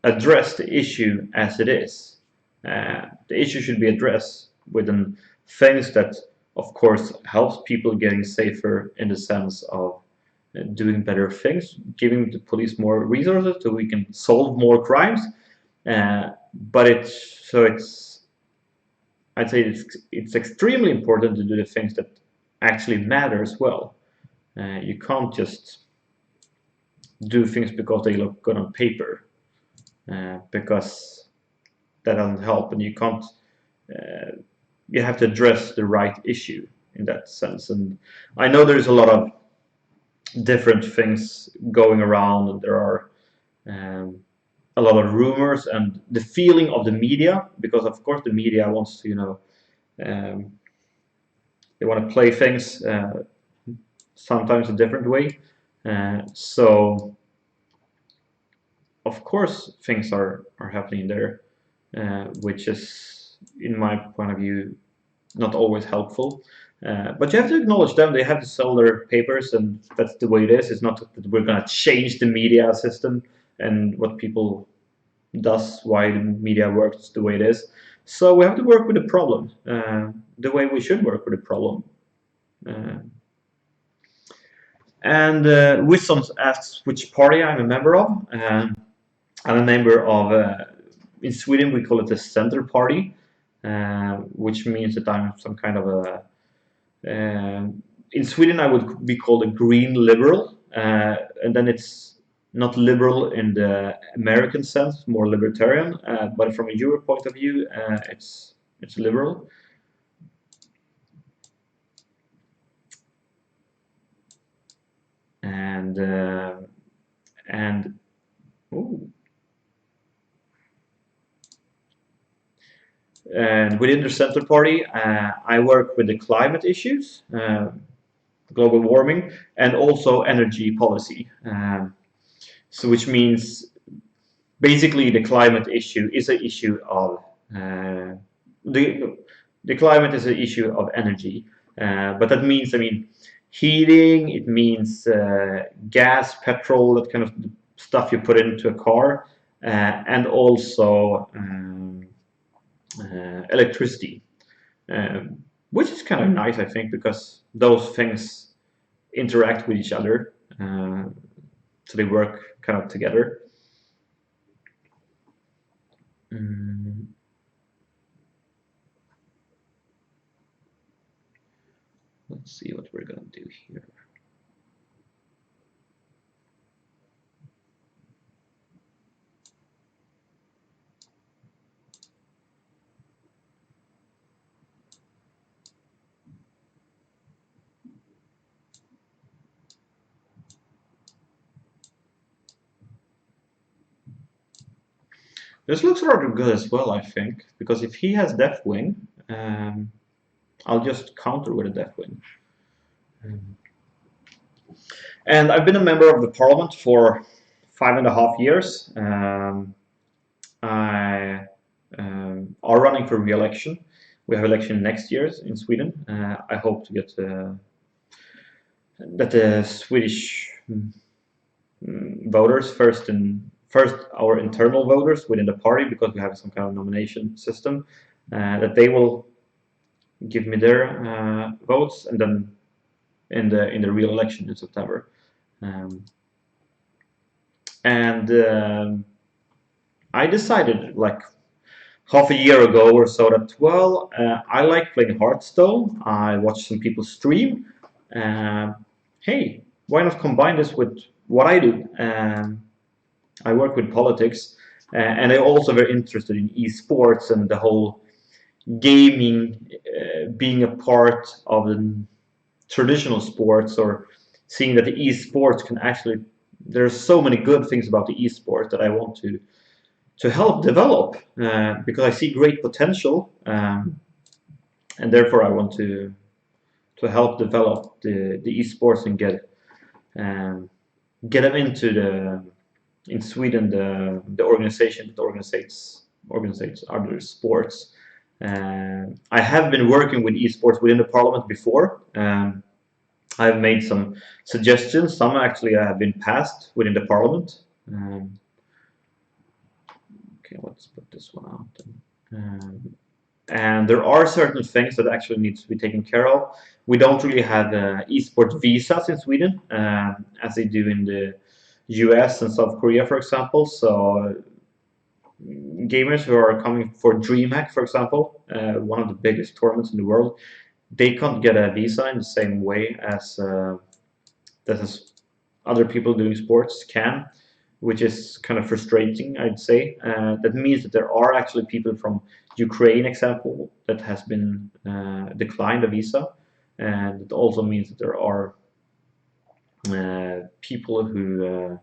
address the issue as it is. The issue should be addressed within things that, of course, helps people getting safer, in the sense of doing better things, giving the police more resources so we can solve more crimes. But I'd say it's extremely important to do the things that actually matter as well. You can't just do things because they look good on paper, because that doesn't help, and you can't. You have to address the right issue in that sense. And I know there's a lot of different things going around, and there are a lot of rumors, and the feeling of the media, because of course the media wants to, they want to play things sometimes a different way. So of course things are happening there, which is, in my point of view, not always helpful. But you have to acknowledge them. They have to sell their papers, and that's the way it is. It's not that we're going to change the media system and what people does, why the media works the way it is. So we have to work with the problem the way we should work with the problem. And Wisdom asks which party I'm a member of. I'm a member of, in Sweden we call it the Center Party, which means that I'm some kind of a, in Sweden I would be called a green liberal, and then it's not liberal in the American sense, more libertarian, but from a Euro point of view, it's liberal. And ooh. And within the Center Party, I work with the climate issues, global warming, and also energy policy. So which means basically the climate issue is an issue of the climate is an issue of energy, but that means, I mean, heating. It means gas, petrol, that kind of stuff you put into a car, and also electricity, which is kind of nice, I think, because those things interact with each other, so they work kind of together. Let's see what we're gonna do here. This looks rather good as well, I think, because if he has Deathwing, I'll just counter with a Deathwing. And I've been a member of the parliament for 5.5 years. I are running for re-election. We have election next year in Sweden. I hope to get that the Swedish voters first our internal voters within the party, because we have some kind of nomination system, that they will give me their votes, and then in the real election in September. I decided like half a year ago or so that, well, I like playing Hearthstone. I watch some people stream. Hey, why not combine this with what I do? I work with politics, and I'm also very interested in esports and the whole gaming being a part of the traditional sports, or seeing that the esports can actually, there's so many good things about the esports that I want to help develop, because I see great potential, and therefore I want to help develop the esports and get them into in Sweden the organization that organizates other sports. I have been working with esports within the parliament before. I've made some suggestions. Some actually have been passed within the parliament. Okay, let's put this one out. And there are certain things that actually need to be taken care of. We don't really have esports visas in Sweden, as they do in the US and South Korea, for example. So gamers who are coming for DreamHack, for example, one of the biggest tournaments in the world, they can't get a visa in the same way as other people doing sports can, which is kind of frustrating, I'd say. That means that there are actually people from Ukraine, example, that has been declined a visa, and it also means that there are people who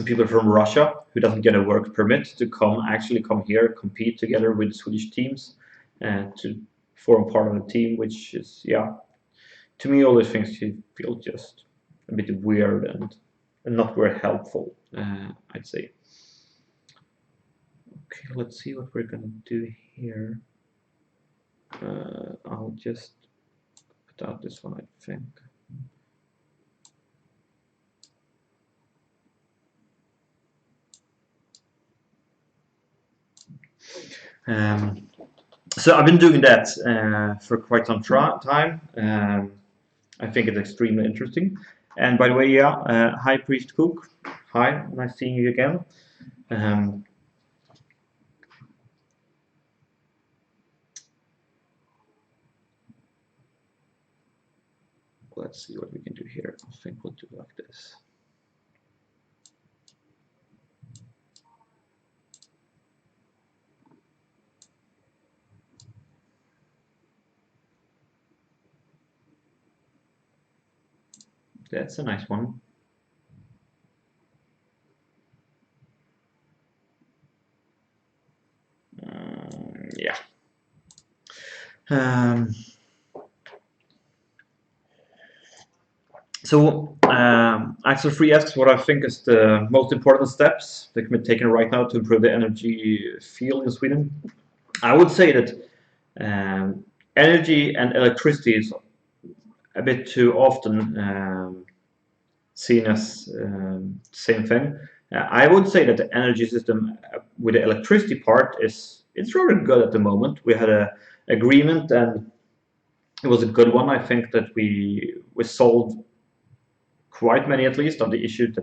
people from Russia who doesn't get a work permit to actually come here, compete together with the Swedish teams, and to form part of a team, which is, yeah, to me, all these things feel just a bit weird and not very helpful, I'd say. Okay, let's see what we're gonna do here. I'll just put out this one, I think. So I've been doing that for quite some time. I think it's extremely interesting. And by the way, yeah, hi Priest Cook. Hi, nice seeing you again. Let's see what we can do here. I think we'll do like this. That's a nice one. Yeah. So Axel Free asks what I think is the most important steps that can be taken right now to improve the energy field in Sweden. I would say that energy and electricity is a bit too often seen as same thing. I would say that the energy system with the electricity part it's rather good at the moment. We had an agreement, and it was a good one. I think that we solved quite many, at least, of the issues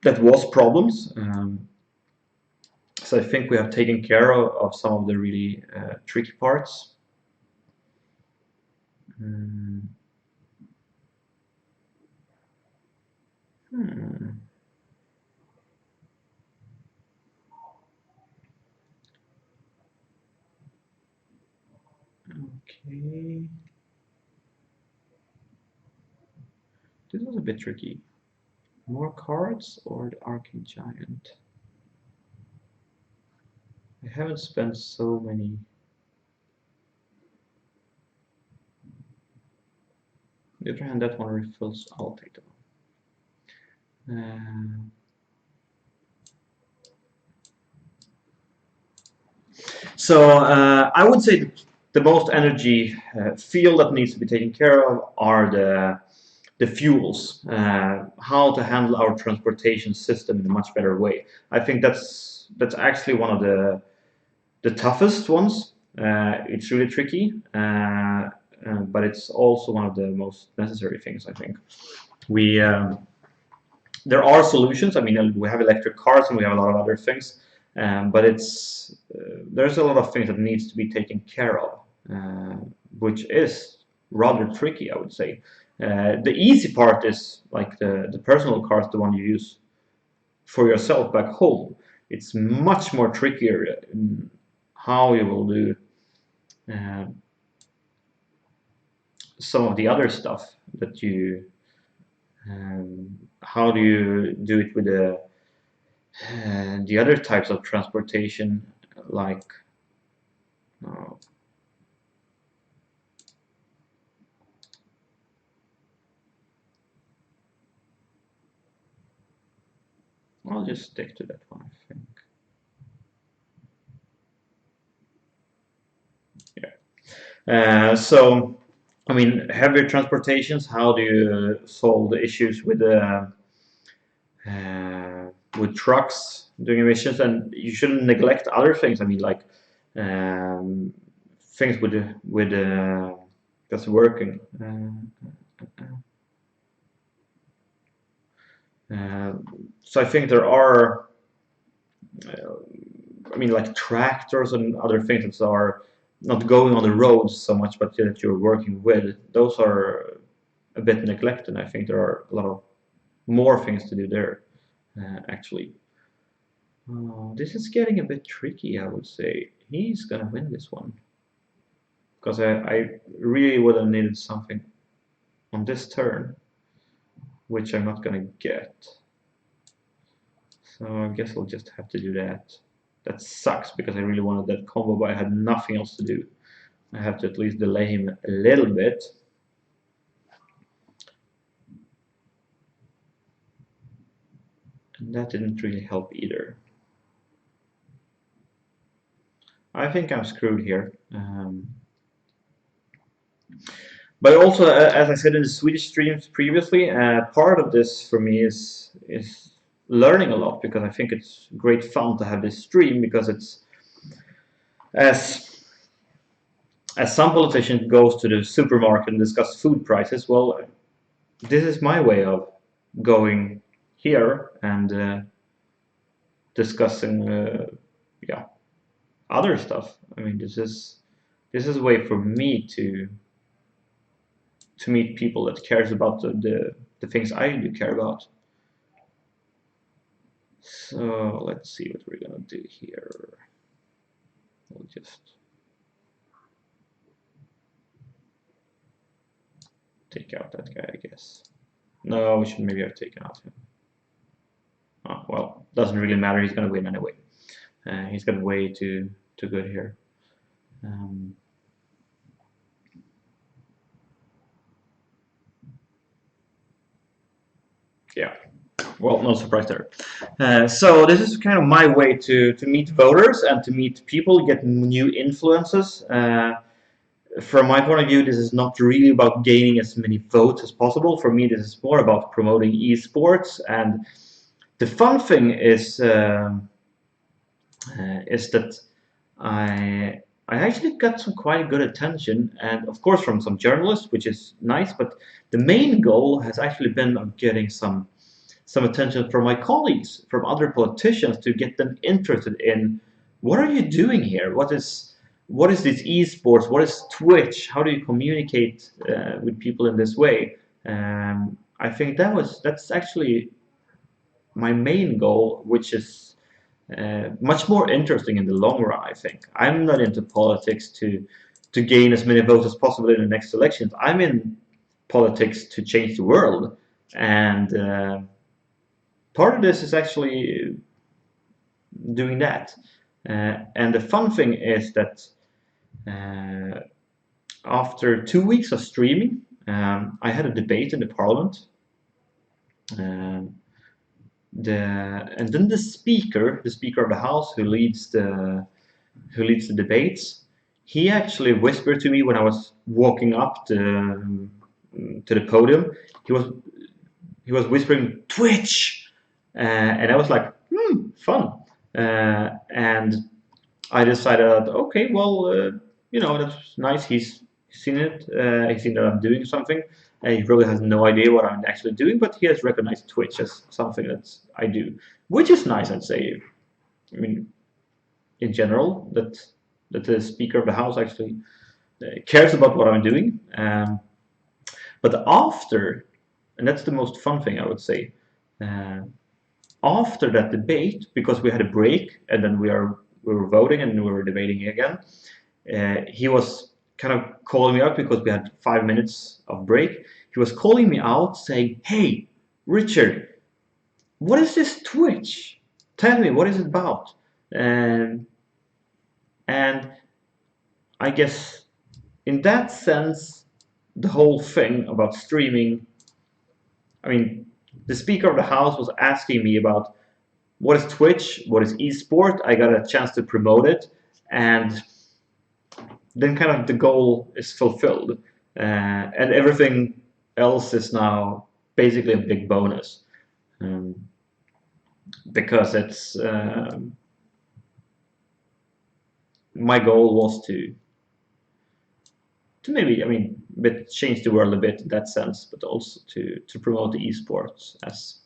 that was problems. So I think we have taken care of some of the really tricky parts. Okay. This was a bit tricky. More cards or the Arcane Giant? I haven't spent so many. On the other hand, that one refills. I'll take that one. I would say the most energy field that needs to be taken care of are the fuels, how to handle our transportation system in a much better way. I think that's actually one of the toughest ones. It's really tricky, but it's also one of the most necessary things. I think we there are solutions. I mean, we have electric cars and we have a lot of other things, but there's a lot of things that needs to be taken care of, which is rather tricky, I would say. The easy part is like the personal cars, the one you use for yourself back home. It's much more trickier in how you will do some of the other stuff that you. How do you do it with the other types of transportation, like I'll just stick to that one, I think. Yeah. I mean, heavier transportations. How do you solve the issues with trucks doing emissions? And you shouldn't neglect other things. I mean, like things with that's working. So I think there are, I mean, like tractors and other things that are not going on the roads so much, but that you're working with. Those are a bit neglected. I think there are a lot of more things to do there, actually. This is getting a bit tricky, I would say. He's gonna win this one. Because I really would have needed something on this turn, which I'm not gonna get. So I guess I'll just have to do that. That sucks because I really wanted that combo, but I had nothing else to do. I have to at least delay him a little bit. And that didn't really help either. I think I'm screwed here. But also, as I said in the Swedish streams previously, part of this for me is learning a lot, because I think it's great fun to have this stream, because it's as some politician goes to the supermarket and discuss food prices. Well, this is my way of going here and discussing other stuff. I mean, this is a way for me to meet people that cares about the things I do care about. So let's see what we're gonna do here. We'll just take out that guy, I guess. No, we should maybe have taken out him. Oh, well, doesn't really matter. He's gonna win anyway. He's got way too good here. Yeah. Well, no surprise there. So this is kind of my way to meet voters and to meet people, get new influences. From my point of view, this is not really about gaining as many votes as possible. For me, this is more about promoting esports. And the fun thing is that I actually got some quite good attention, and of course from some journalists, which is nice. But the main goal has actually been of getting some attention from my colleagues, from other politicians, to get them interested in what are you doing here? What is this esports? What is Twitch? How do you communicate with people in this way? I think that's actually my main goal, which is much more interesting in the long run. I think I'm not into politics to gain as many votes as possible in the next elections. I'm in politics to change the world. and part of this is actually doing that. And the fun thing is that after 2 weeks of streaming, I had a debate in the parliament. And then the speaker of the house, who leads the debates, he actually whispered to me when I was walking up to the podium. He was whispering Twitch, and I was like, fun. And I decided, okay, well, that's nice. He's seen it. He's seen that I'm doing something. He really has no idea what I'm actually doing, but he has recognized Twitch as something that I do, which is nice, I'd say. I mean, in general, that the Speaker of the House actually cares about what I'm doing. But after, and that's the most fun thing, I would say, after that debate, because we had a break and then we were voting and we were debating again, he was kind of calling me out because we had 5 minutes of break. He was calling me out saying, "Hey, Richard, what is this Twitch? Tell me, what is it about?" And I guess in that sense, the whole thing about streaming, I mean, the Speaker of the House was asking me about what is Twitch, what is esport. I got a chance to promote it, and then kind of the goal is fulfilled, and everything else is now basically a big bonus, because it's my goal was to maybe, I mean, change the world a bit in that sense, but also to promote the esports as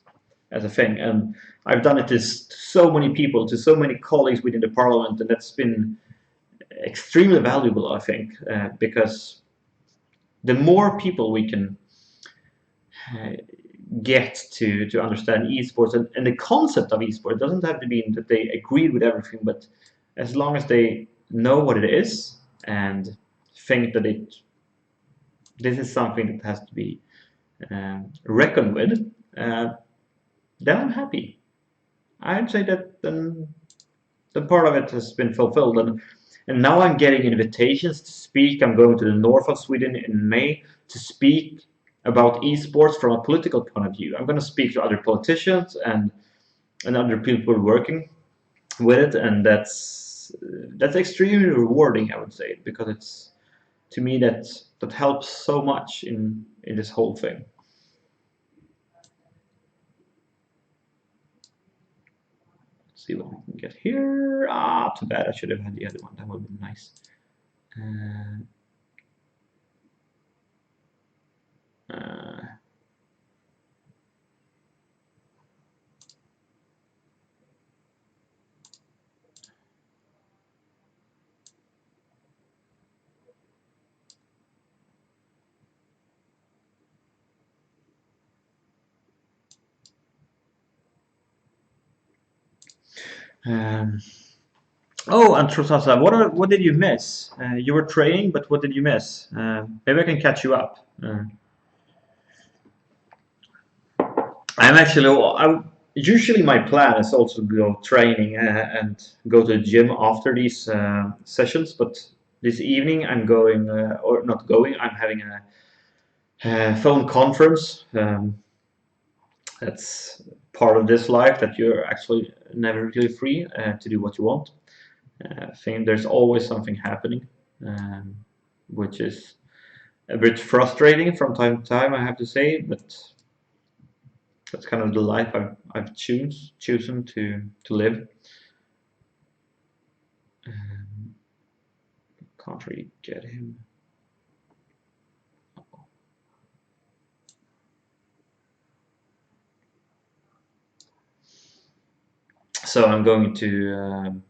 a thing. And I've done it to so many people, to so many colleagues within the parliament, and that's been extremely valuable, I think, because the more people we can get to understand esports and the concept of esports, doesn't have to be that they agree with everything, but as long as they know what it is and think that this is something that has to be reckoned with, then I'm happy. I'd say that then the part of it has been fulfilled, and now I'm getting invitations to speak. I'm going to the north of Sweden in May to speak about esports from a political point of view. I'm going to speak to other politicians and other people working with it, and that's extremely rewarding, I would say, because it's, to me, that helps so much in this whole thing. Let's see what we can get here. Too bad. I should have had the other one. That would have been nice. Oh, and Trosasa, what did you miss? You were training, but what did you miss? Maybe I can catch you up. I'm actually, usually my plan is also to go training and go to the gym after these sessions, but this evening I'm going, or not going, I'm having a phone conference. That's part of this life, that you're actually never really free to do what you want. I think there's always something happening, which is a bit frustrating from time to time, I have to say, but that's kind of the life I've chosen to live. Can't really get him. So I'm going to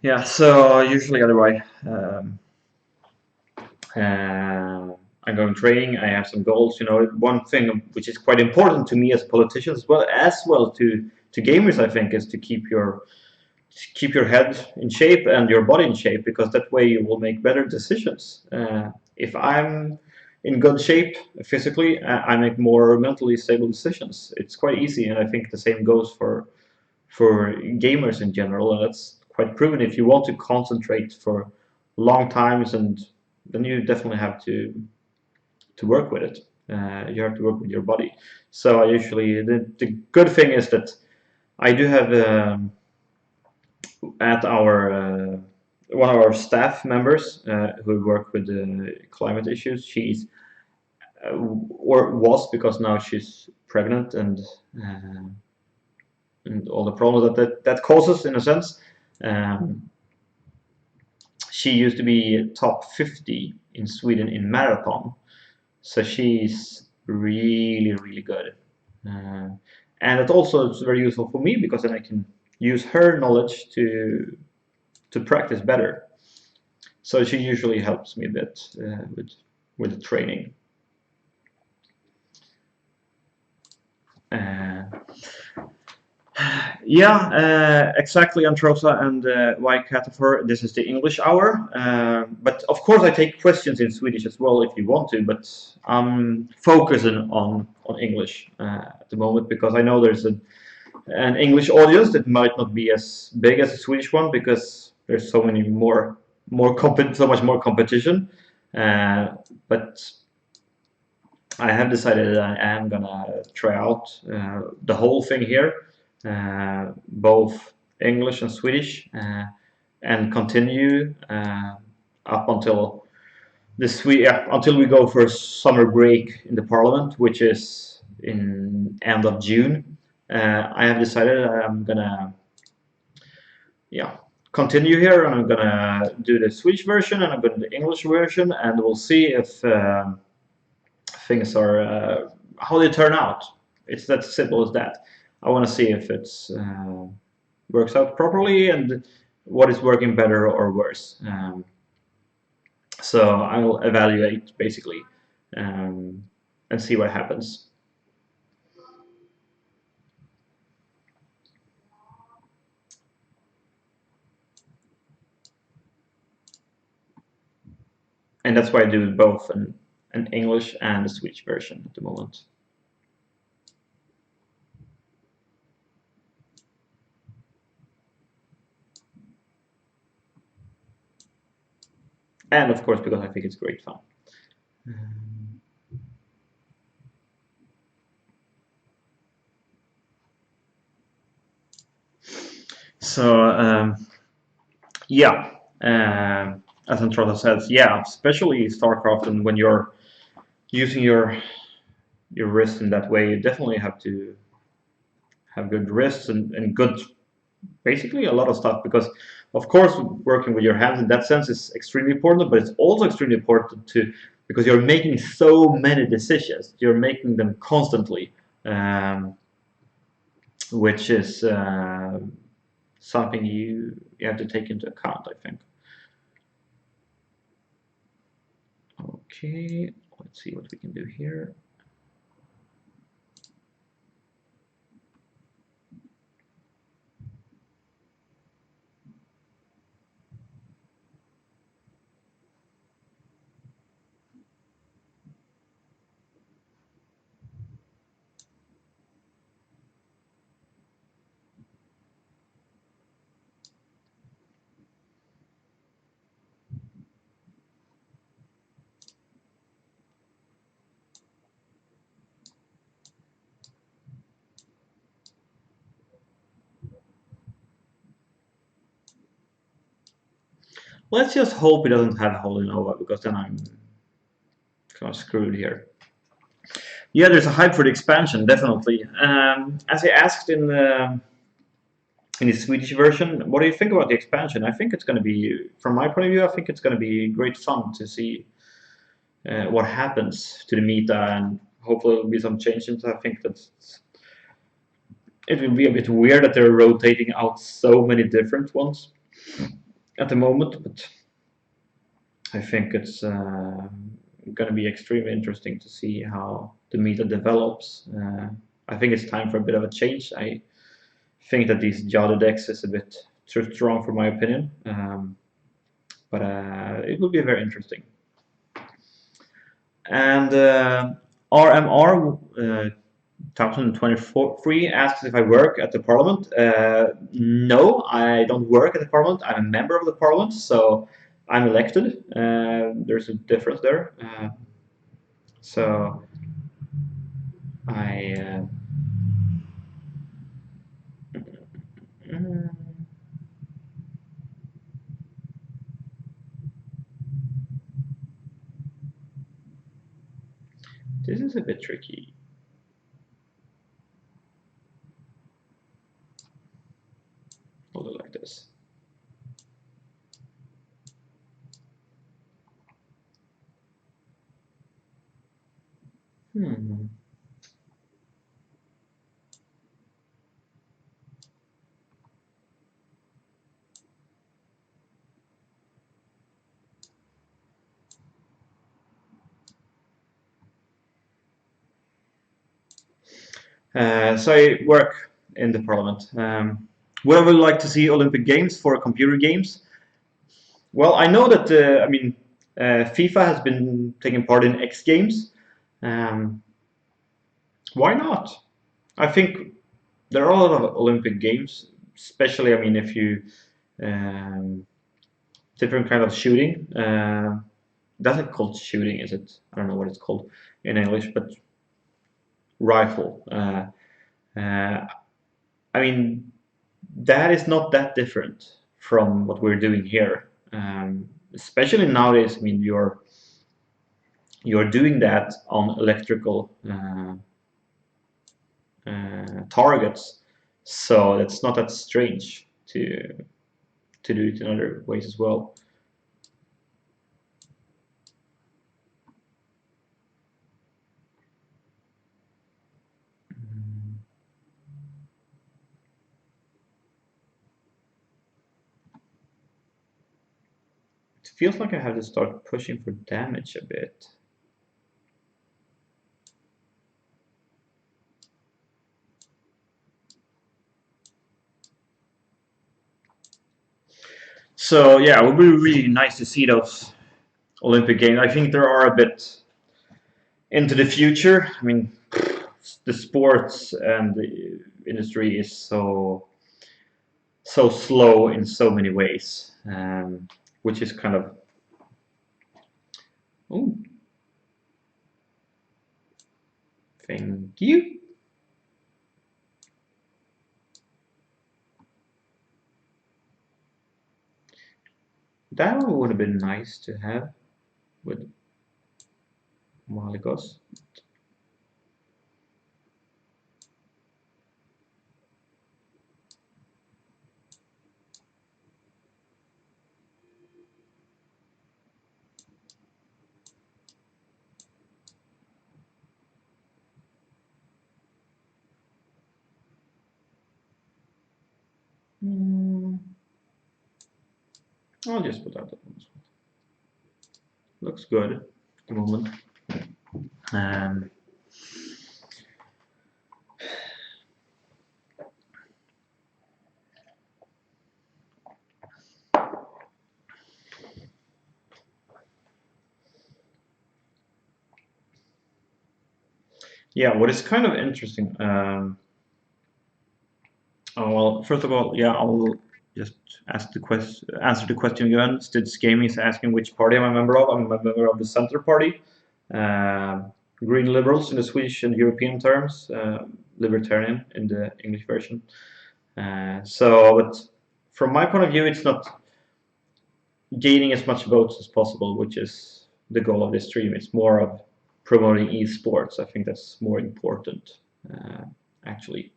yeah, so usually anyway, I'm going training. I have some goals. You know, one thing which is quite important to me as politicians, as well to gamers, I think, is to keep your head in shape and your body in shape, because that way you will make better decisions. If I'm in good shape physically, I make more mentally stable decisions. It's quite easy, and I think the same goes for gamers in general, and that's quite proven. If you want to concentrate for long times, and then you definitely have to work with it. You have to work with your body. So I usually the good thing is that I do have at our one of our staff members who work with climate issues. She's or was, because now she's pregnant, and all the problems that causes, in a sense. Um, she used to be top 50 in Sweden in marathon, so she's really good. And it also is very useful for me, because then I can use her knowledge to practice better. So she usually helps me a bit with the training. Yeah, exactly, Antrosa and Y Cataphor. This is the English hour. But of course, I take questions in Swedish as well if you want to. But I'm focusing on English at the moment, because I know there's an English audience that might not be as big as the Swedish one, because there's so much more competition. But I have decided that I am gonna try out the whole thing here, both English and Swedish, and continue up until until we go for a summer break in the Parliament, which is in end of June. I have decided I'm gonna continue here, and I'm gonna do the Swedish version, and I'm gonna do the English version, and we'll see if things are how they turn out. It's that simple as that. I want to see if it's works out properly, and what is working better or worse. So I will evaluate, basically, and see what happens. And that's why I do both an English and a Swedish version at the moment. And of course, because I think it's great fun. So yeah, as Antrosa says, yeah, especially StarCraft, and when you're using your wrist in that way, you definitely have to have good wrists and good, basically a lot of stuff, because of course working with your hands in that sense is extremely important, but it's also extremely important because you're making so many decisions, you're making them constantly, which is something you have to take into account, I think. Okay, let's see what we can do here. Let's just hope it doesn't have Holy Nova, because then I'm kind of screwed here. Yeah, there's a hype for the expansion, definitely. As I asked in the Swedish version, what do you think about the expansion? I think it's going to be, from my point of view, I think it's going to be great fun to see what happens to the meta, and hopefully there'll be some changes. I think that it will be a bit weird that they're rotating out so many different ones at the moment, but I think it's going to be extremely interesting to see how the meta develops. I think it's time for a bit of a change. I think that these Jada decks is a bit too strong for my opinion, but it will be very interesting. And RMR 2023 asks if I work at the Parliament. No, I don't work at the Parliament. I'm a member of the Parliament, so I'm elected. There's a difference there. So I. This is a bit tricky. Hold it like this. So I work in the Parliament. Would I would like to see Olympic Games for computer games? Well, I know that FIFA has been taking part in X Games. Why not? I think there are a lot of Olympic Games, especially, I mean, if you different kind of shooting. That's not called shooting, is it? I don't know what it's called in English, but rifle. I mean, that is not that different from what we're doing here. Especially nowadays, I mean, you're doing that on electrical targets, so it's not that strange to do it in other ways as well. It feels like I have to start pushing for damage a bit. So yeah, it would be really nice to see those Olympic Games. I think there are a bit into the future. I mean, the sports and the industry is so slow in so many ways, which is kind of. Oh, thank you. That would have been nice to have with Malikos. I'll just put out that one. Looks good at the moment. Yeah, what is kind of interesting. Oh, well, first of all, yeah, I'll just answer the question again. Stids Gaming is asking which party I'm a member of. I'm a member of the Center Party, Green Liberals in the Swedish and European terms, Libertarian in the English version. But from my point of view, it's not gaining as much votes as possible, which is the goal of this stream. It's more of promoting esports. I think that's more important, actually.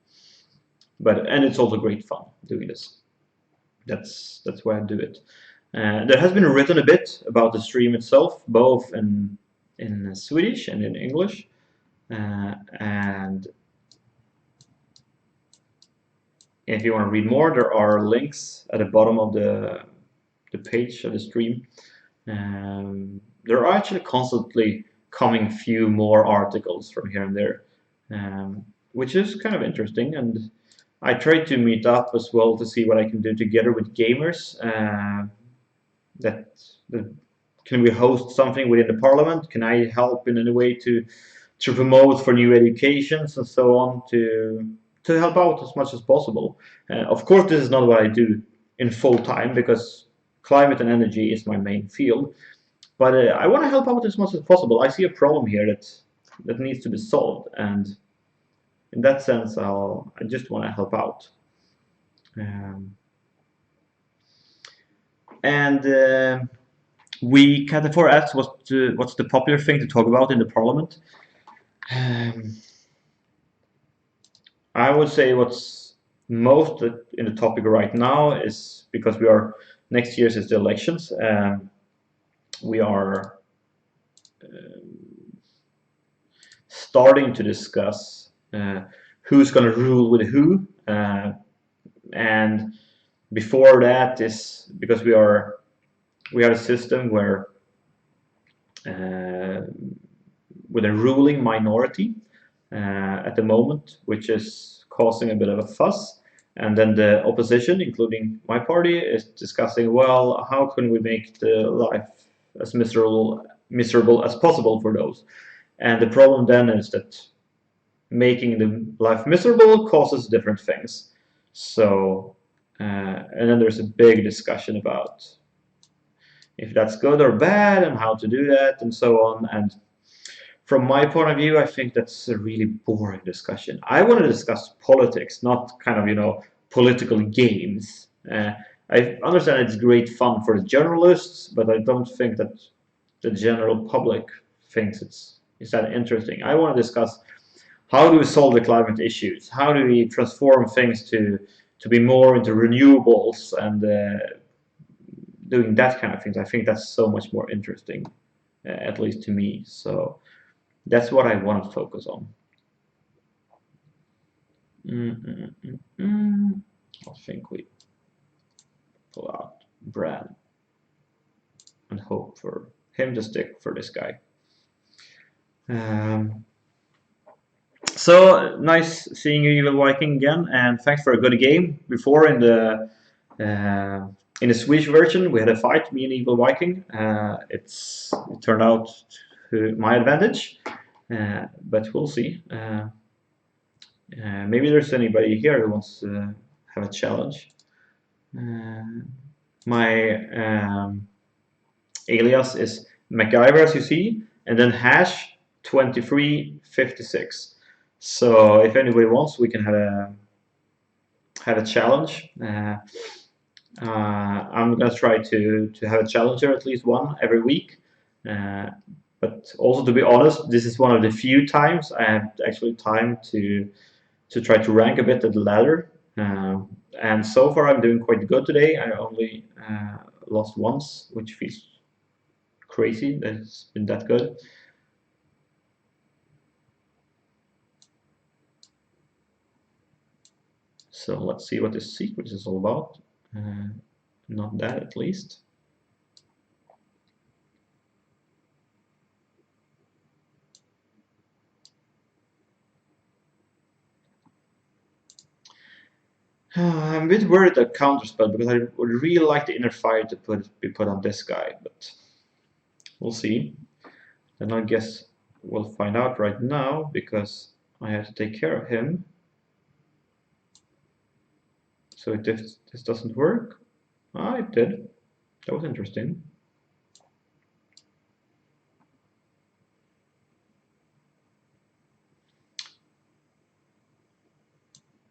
And it's also great fun doing this. That's why I do it. There has been written a bit about the stream itself, both in Swedish and in English, and if you want to read more, there are links at the bottom of the page of the stream. there are actually constantly coming few more articles from here and there, which is kind of interesting. And I try to meet up as well to see what I can do together with gamers. That can we host something within the parliament? Can I help in any way to promote for new educations and so on to help out as much as possible? Of course, this is not what I do in full time because climate and energy is my main field. But I want to help out as much as possible. I see a problem here that needs to be solved, and in that sense, I just want to help out. And Cat4 asks what's the popular thing to talk about in the parliament. I would say what's most in the topic right now is because next year is the elections. We are starting to discuss who's going to rule with who, and before that is because we have a system where with a ruling minority at the moment, which is causing a bit of a fuss. And then the opposition, including my party, is discussing, well, how can we make the life as miserable as possible for those? And the problem then is that making the life miserable causes different things. So, and then there's a big discussion about if that's good or bad and how to do that and so on. And from my point of view, I think that's a really boring discussion. I want to discuss politics, not kind of, political games. I understand it's great fun for the journalists, but I don't think that the general public thinks it's that interesting. I want to discuss how do we solve the climate issues? How do we transform things to be more into renewables and doing that kind of things? I think that's so much more interesting, at least to me. So that's what I want to focus on. I think we pull out Brad and hope for him to stick for this guy. So nice seeing you, Evil Viking, again, and thanks for a good game. Before in the Swedish version, we had a fight, me and Evil Viking. It turned out to my advantage, but we'll see. Maybe there's anybody here who wants to have a challenge. My alias is MacGyver, as you see, and then #2356. So if anybody wants, we can have a challenge. I'm gonna try to have a challenger, at least one every week. But also, to be honest, this is one of the few times I have actually time to try to rank a bit at the ladder. And so far I'm doing quite good today. I only lost once, which feels crazy that it's been that good. So let's see what this secret is all about. Not that, at least. I'm a bit worried about counterspell because I would really like the inner fire to be put on this guy, but we'll see. And I guess we'll find out right now because I have to take care of him. So if this doesn't work, it did. That was interesting.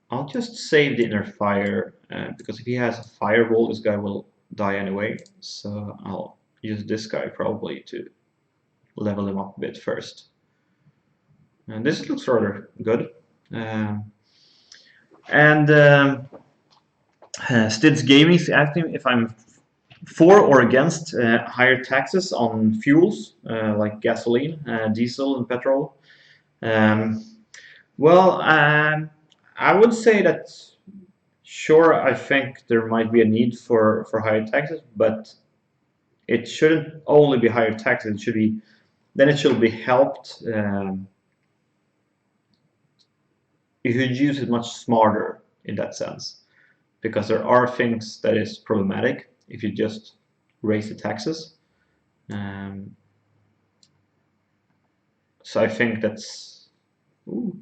I'll just save the inner fire because if he has a firewall, this guy will die anyway. So I'll use this guy probably to level him up a bit first. And this looks rather good. Stids Gaming is asking if I'm for or against higher taxes on fuels like gasoline, diesel, and petrol. Well, I would say that sure, I think there might be a need for higher taxes, but it shouldn't only be higher taxes. It should be it should be helped. You should use it much smarter in that sense, because there are things that is problematic if you just raise the taxes. So I think that's. Ooh.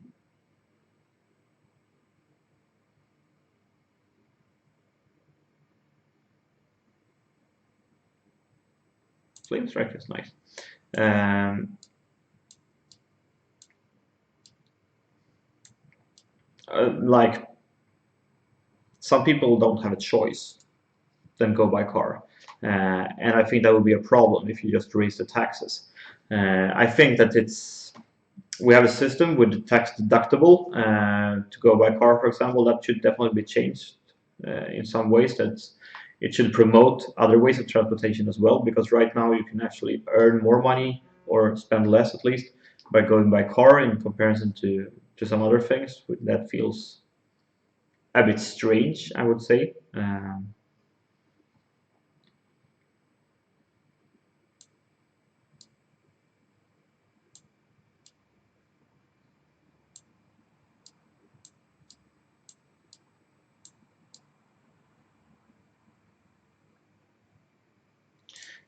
Flame strike is nice. Like, some people don't have a choice than go by car, and I think that would be a problem if you just raise the taxes. I think that we have a system with the tax deductible to go by car, for example. That should definitely be changed in some ways. That it should promote other ways of transportation as well, because right now you can actually earn more money, or spend less at least, by going by car in comparison to some other things. That feels a bit strange, I would say.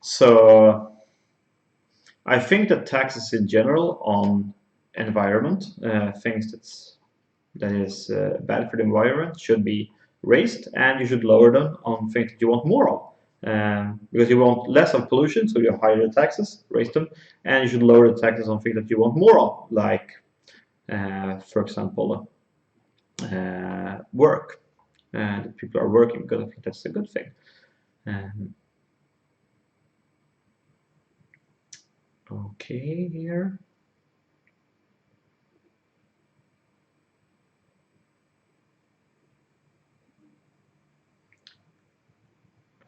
So I think that taxes in general on environment, things that is bad for the environment, should be raised, and you should lower them on things that you want more of. Because you want less of pollution, so you have higher taxes, raise them, and you should lower the taxes on things that you want more of, like, for example, work. That people are working, because I think that's a good thing. Okay, here.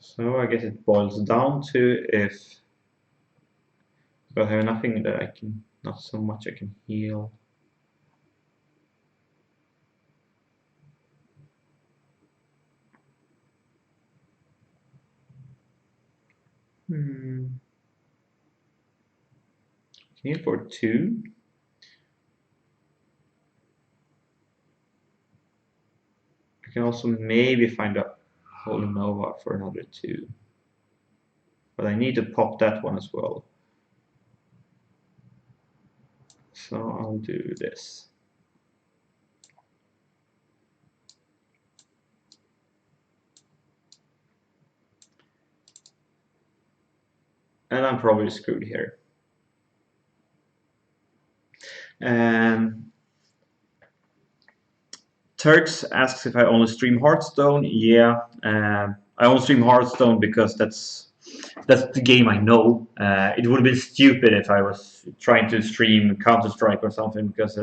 So I guess it boils down to if, but I have nothing that I can, not so much I can heal. Can you afford 2? I can also maybe find a Holy Nova for another 2. But I need to pop that one as well. So I'll do this. And I'm probably screwed here. Turks asks if I only stream Hearthstone. Yeah, I only stream Hearthstone because that's the game I know. It would have been stupid if I was trying to stream Counter-Strike or something, because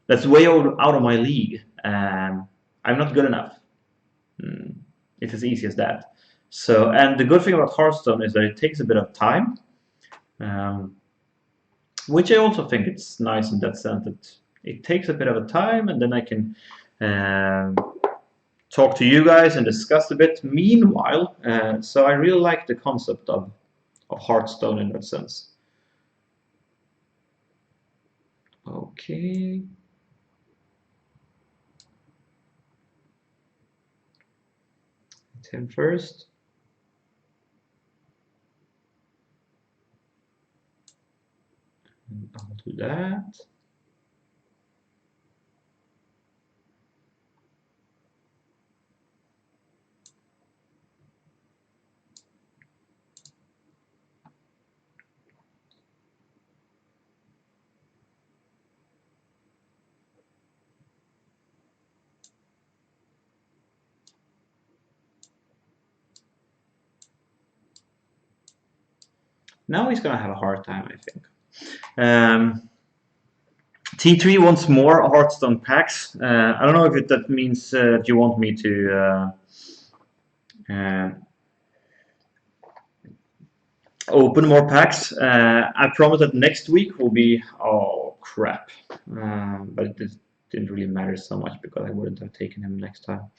that's way out of my league. I'm not good enough. It's as easy as that. So, and the good thing about Hearthstone is that it takes a bit of time, which I also think it's nice in that sense that it takes a bit of a time, and then I can talk to you guys and discuss a bit meanwhile. So I really like the concept of Hearthstone in that sense. Okay. Him first. And I'll do that. Now he's gonna have a hard time, I think. T3 wants more Hearthstone packs. I don't know if that means that you want me to open more packs. I promise that next week will be, oh crap, but it didn't really matter so much because I wouldn't have taken him next time.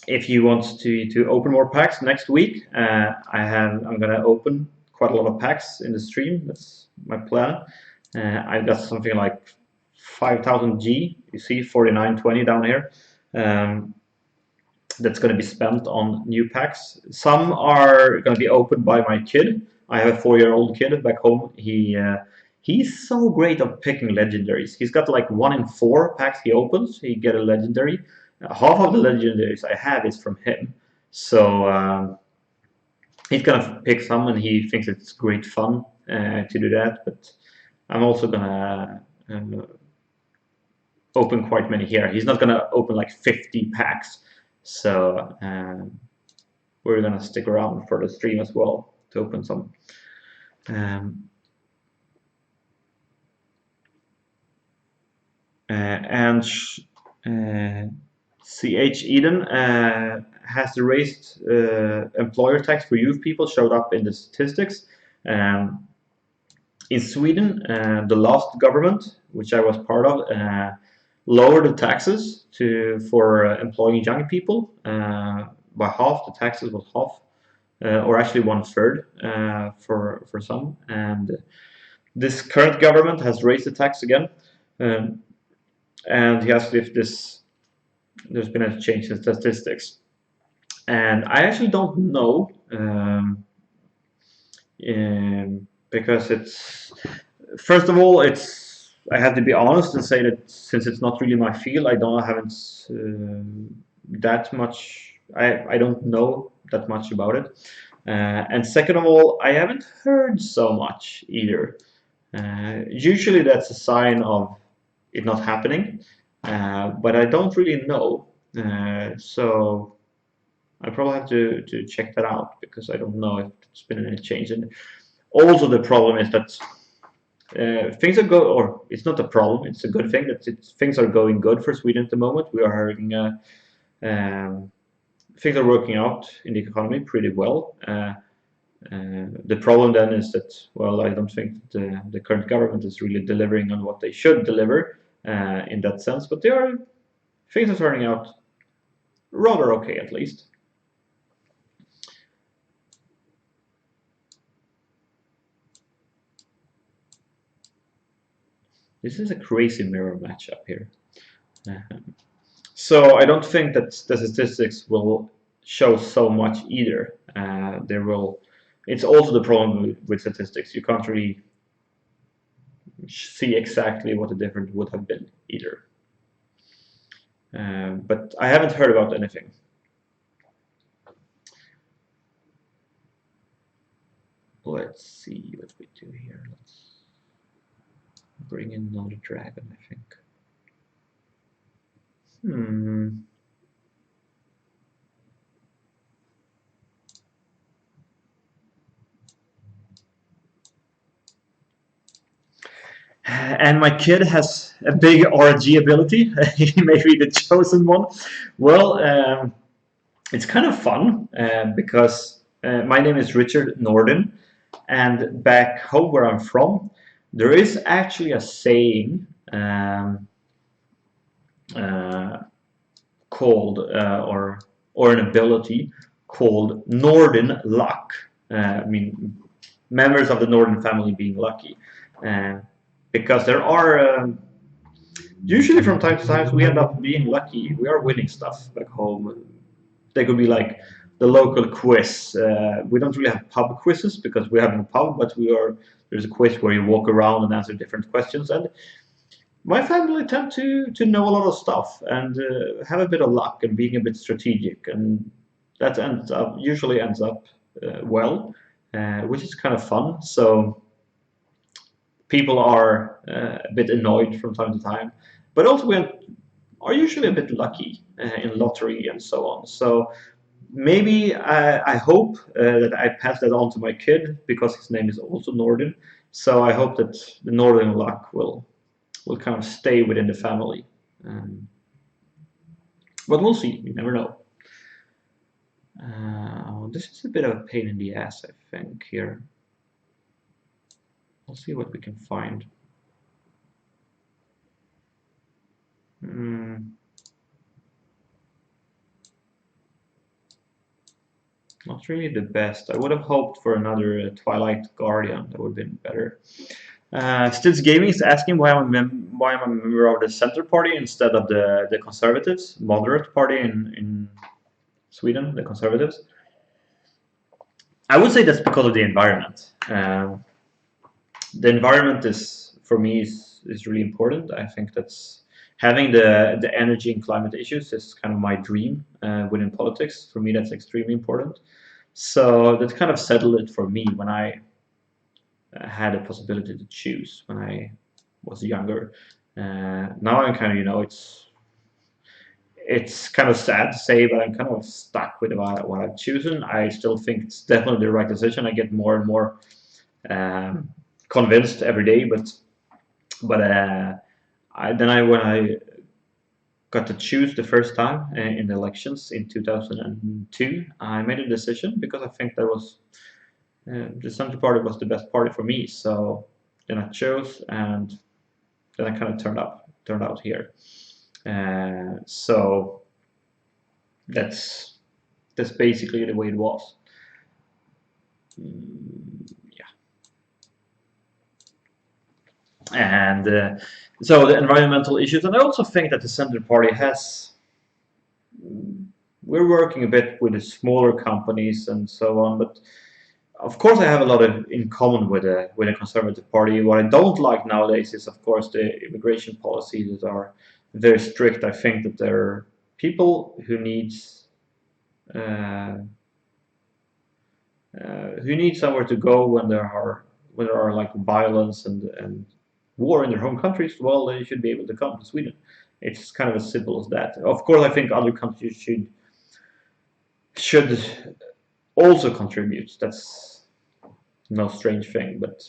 if you want to open more packs next week, I'm gonna open quite a lot of packs in the stream. That's my plan. I've got something like 5,000 G. You see 4920 down here. That's going to be spent on new packs. Some are going to be opened by my kid. I have a 4-year-old kid back home. He's so great at picking legendaries. He's got like 1 in 4 packs he opens, he get a legendary. Half of the legendaries I have is from him. So he's gonna pick some, and he thinks it's great fun to do that. But I'm also gonna open quite many here. He's not gonna open like 50 packs. So we're gonna stick around for the stream as well to open some. And CH Eden has the raised employer tax for youth people showed up in the statistics. In Sweden, the last government, which I was part of, lowered the taxes for employing young people by half. The taxes was half, or actually 1/3 for some. And this current government has raised the tax again, and he asked if there's been a change in statistics. And I actually don't know, because it's, first of all, I have to be honest and say that since it's not really my field, I haven't that much. I don't know that much about it. And second of all, I haven't heard so much either. Usually that's a sign of it not happening, but I don't really know. So I probably have to check that out, because I don't know if there's been any change. And also the problem is that things are or it's not a problem, it's a good thing that things are going good for Sweden at the moment. We are having things are working out in the economy pretty well. The problem then is that, well, I don't think the current government is really delivering on what they should deliver in that sense, but things are turning out rather okay, at least. This is a crazy mirror matchup here. So I don't think that the statistics will show so much either. It's also the problem with statistics. You can't really see exactly what the difference would have been either. But I haven't heard about anything. Let's see what we do here. Let's bring in another dragon, I think. And my kid has a big RG ability. He may be the chosen one. Well, it's kind of fun because my name is Richard Norden, and back home where I'm from, there is actually a saying called or an ability called Norden luck. I mean, members of the Norden family being lucky, because there are usually from time to time we end up being lucky. We are winning stuff back home. They could be like the local quiz. We don't really have pub quizzes because we have a pub, but there's a quiz where you walk around and answer different questions. And my family tend to know a lot of stuff and have a bit of luck and being a bit strategic, and that usually ends up well, which is kind of fun. So people are a bit annoyed from time to time, but also we are usually a bit lucky in lottery and so on. So maybe I hope that I pass that on to my kid, because his name is also Norden. So I hope that the Norden luck will kind of stay within the family. But we'll see. You never know. This is a bit of a pain in the ass, I think, here. We'll see what we can find. not really the best. I would have hoped for another Twilight Guardian. That would have been better. Stitz Gaming is asking why I'm a member of the Center Party instead of the Conservatives, moderate party in Sweden, the Conservatives. I would say that's because of the environment. The environment is, for me, is really important. I think that's having the energy and climate issues is kind of my dream within politics. For me, that's extremely important. So that kind of settled it for me when I had a possibility to choose when I was younger. Now I'm kind of, it's kind of sad to say, but I'm kind of stuck with what I've chosen. I still think it's definitely the right decision. I get more and more convinced every day, but when I got to choose the first time in the elections in 2002, I made a decision because I think that was the Centre Party was the best party for me. So then I chose, and then I kind of turned out here. So that's basically the way it was. Yeah. And so the environmental issues, and I also think that the Centre Party has. We're working a bit with the smaller companies and so on, but of course I have a lot in common with the Conservative Party. What I don't like nowadays is, of course, the immigration policies that are very strict. I think that there are people who need somewhere to go when there are like violence and war in their home countries. Well, they should be able to come to Sweden. It's kind of as simple as that. Of course, I think other countries should also contribute. That's no strange thing, but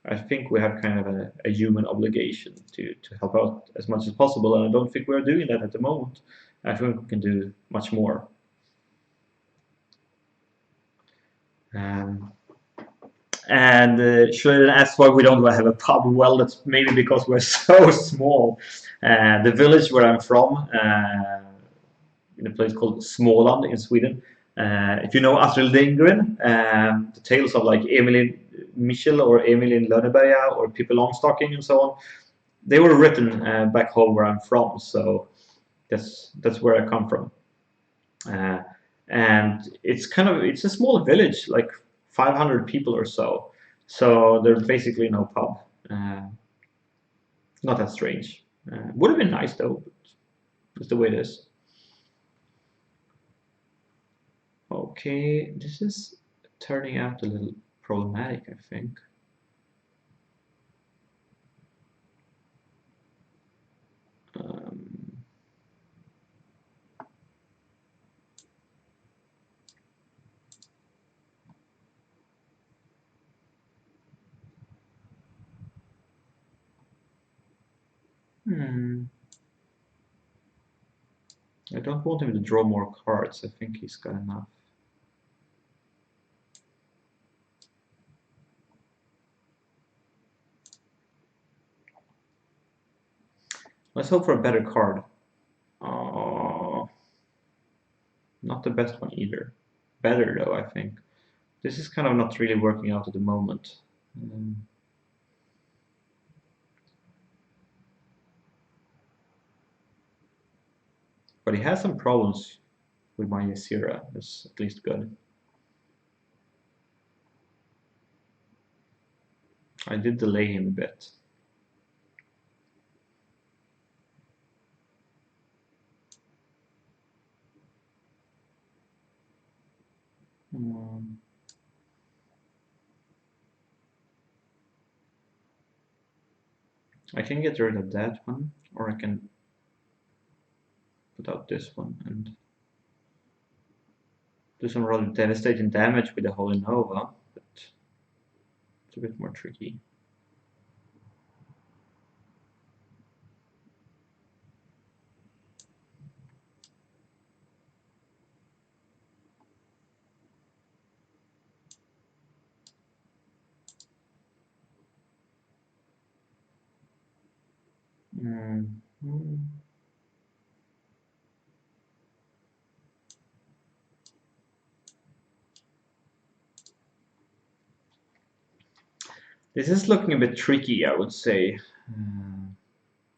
I think we have kind of a human obligation to help out as much as possible, and I don't think we're doing that at the moment. I think we can do much more. And should I ask why we don't have a pub? Well, that's maybe because we're so small. The village where I'm from, in a place called Småland in Sweden. If you know Astrid Lindgren, the tales of like Emil Michel or Emil in Lönneberga or Pippi Longstocking and so on, they were written back home where I'm from. So that's where I come from. And it's a small village, like 500 people or so. So there's basically no pub. Not that strange. Would have been nice though, but it's the way it is. Okay, this is turning out a little problematic, I think. I don't want him to draw more cards. I think he's got enough. Let's hope for a better card. Not the best one either. Better though, I think. This is kind of not really working out at the moment. But he has some problems with my Ysira. That's at least good. I did delay him a bit. I can get rid of that one, or I can put out this one and do some rather devastating damage with the Holy Nova, but it's a bit more tricky. This is looking a bit tricky, I would say.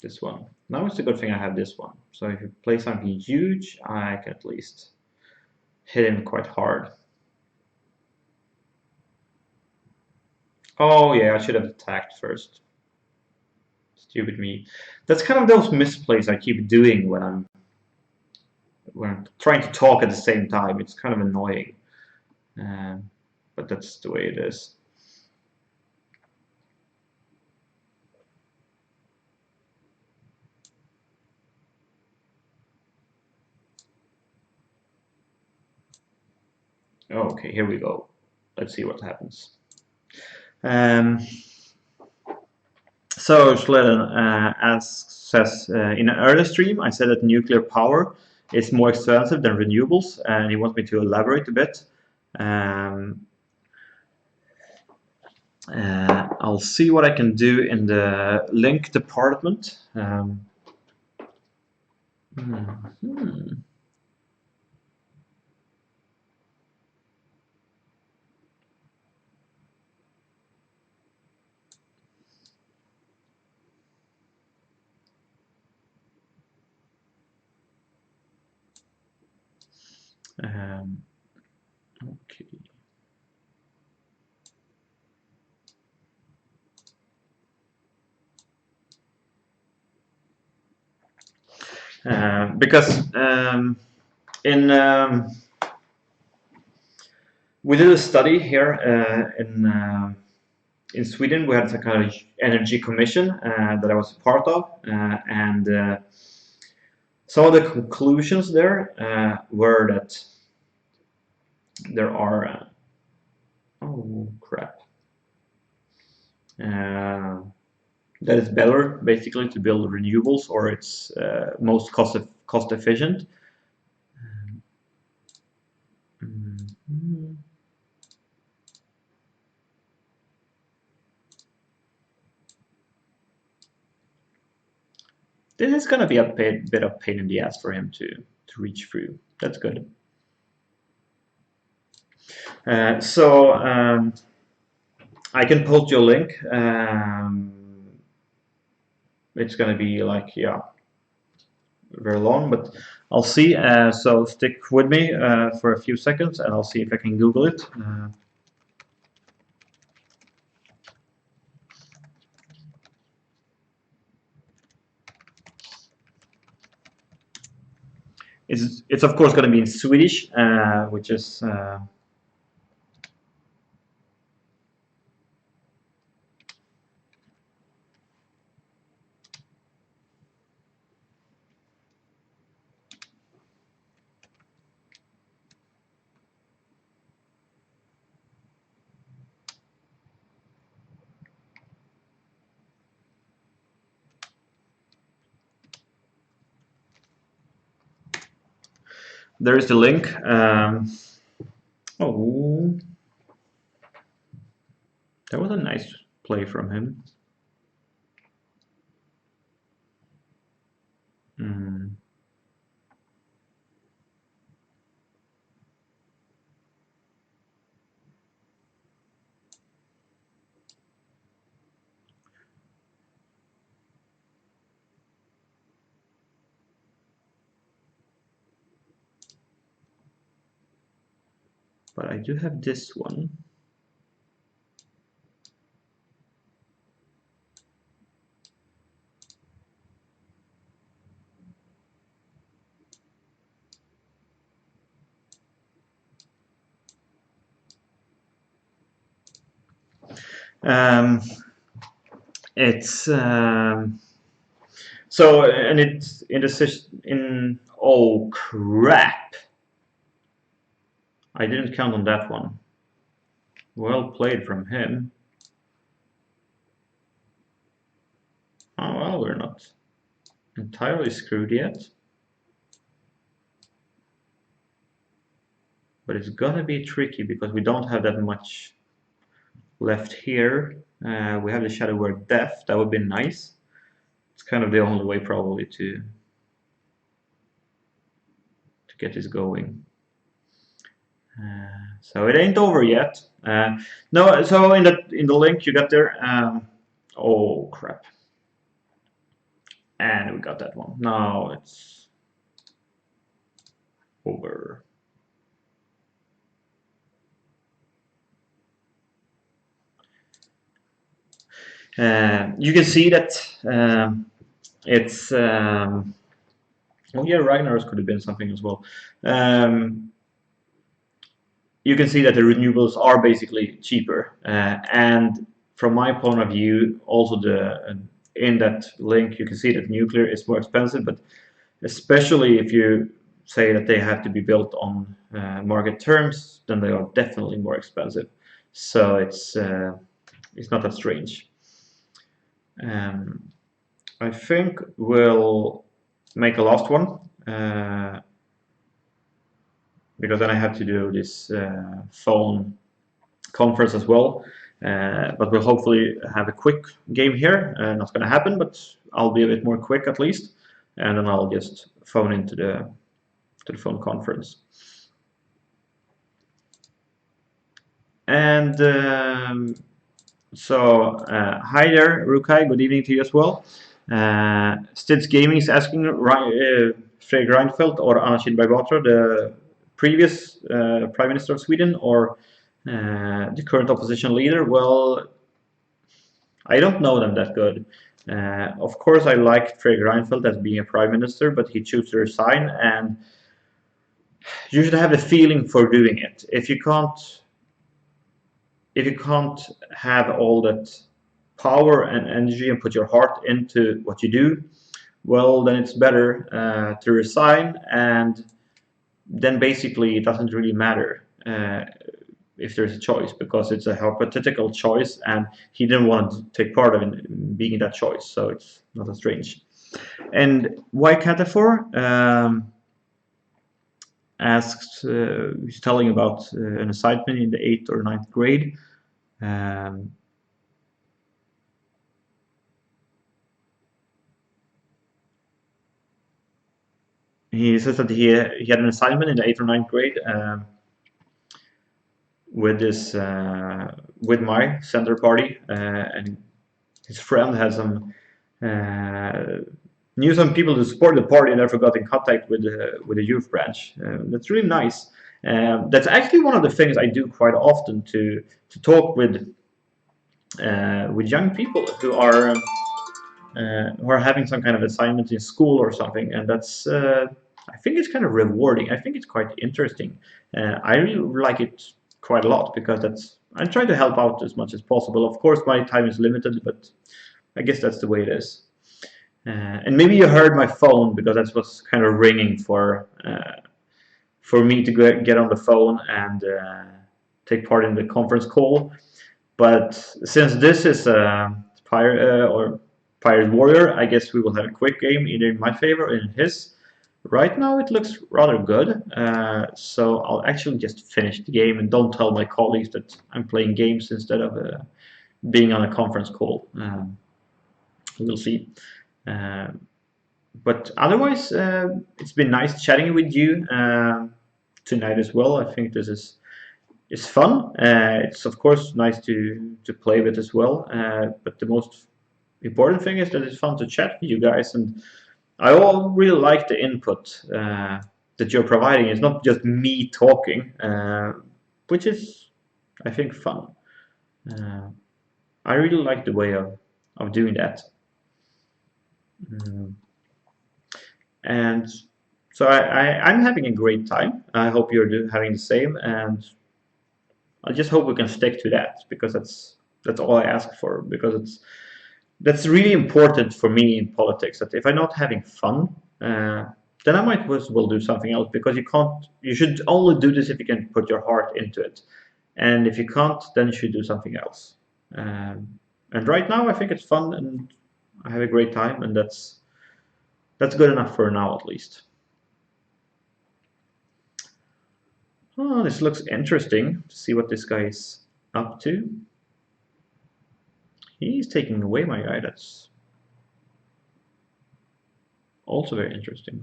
This one. Now it's a good thing I have this one. So if you play something huge, I can at least hit him quite hard. Oh yeah, I should have attacked first. Stupid me. That's kind of those misplays I keep doing when I'm trying to talk at the same time. It's kind of annoying. But that's the way it is. Okay, here we go. Let's see what happens. So Schledden says, in an earlier stream, I said that nuclear power is more expensive than renewables, and he wants me to elaborate a bit. I'll see what I can do in the link department. Okay. Because we did a study here in Sweden. We had a kind of energy commission that I was a part of, and some of the conclusions there were that there are oh crap, that it's better basically to build renewables, or it's most cost efficient. This is going to be a bit of pain in the ass for him to reach through. That's good. So I can post your link. It's going to be like, yeah, very long, but I'll see. So stick with me for a few seconds, and I'll see if I can Google it. It's of course going to be in Swedish, which is there is the link. Oh, that was a nice play from him. But I do have this one. It's so, and it's in oh crap! I didn't count on that one. Well played from him. Oh well, we're not entirely screwed yet, but it's gonna be tricky because we don't have that much left here. We have the shadow word death. That would be nice. It's kind of the only way probably to get this going. So it ain't over yet. No, so in the link you got there. Oh crap! And we got that one. Now it's over. You can see that it's. Oh yeah, Ragnar's could have been something as well. You can see that the renewables are basically cheaper, and from my point of view, also in that link you can see that nuclear is more expensive, but especially if you say that they have to be built on market terms, then they are definitely more expensive. So it's not that strange. I think we'll make a last one. Because then I have to do this phone conference as well. But we'll hopefully have a quick game here. Not going to happen, but I'll be a bit more quick at least, and then I'll just phone into the phone conference. And so hi there, Rukai. Good evening to you as well. Stids Gaming is asking Fredrik Reinfeldt or Anna Kinberg Batra, the previous Prime Minister of Sweden, or the current opposition leader. Well, I don't know them that good. Of course, I like Fredrik Reinfeldt as being a Prime Minister, but he chose to resign, and you should have the feeling for doing it. If you can't have all that power and energy and put your heart into what you do, well, then it's better to resign, and then basically it doesn't really matter if there's a choice, because it's a hypothetical choice and he didn't want to take part of in being in that choice, so it's not that strange. And why Cataphor asks, he's telling about an assignment in the 8th or 9th grade. He says that he had an assignment in the 8th or 9th grade with this with my center party, and his friend had some knew some people to support the party and therefore got in contact with the youth branch. That's really nice. That's actually one of the things I do quite often, to talk with young people who are having some kind of assignment in school or something, and that's I think it's kind of rewarding. I think it's quite interesting. I really like it quite a lot, because I try to help out as much as possible. Of course, my time is limited, but I guess that's the way it is. And maybe you heard my phone, because that's what's kind of ringing for me to get on the phone and take part in the conference call. But since this is Pirate Warrior, I guess we will have a quick game, either in my favor or in his. Right now it looks rather good, so I'll actually just finish the game and don't tell my colleagues that I'm playing games instead of being on a conference call. We'll see. But otherwise, it's been nice chatting with you tonight as well. I think this is fun. It's of course nice to play with as well, but the most important thing is that it's fun to chat with you guys, and I really like the input that you're providing. It's not just me talking, which is, I think, fun. I really like the way of doing that. And so I'm having a great time. I hope you're having the same, and I just hope we can stick to that, because that's all I ask for, because that's really important for me in politics, that if I'm not having fun, then I might as well do something else, because you should only do this if you can put your heart into it, and if you can't, then you should do something else. And right now I think it's fun and I have a great time, and that's good enough for now, at least. Oh, this looks interesting to see what this guy is up to. He's taking away my guy. That's also very interesting.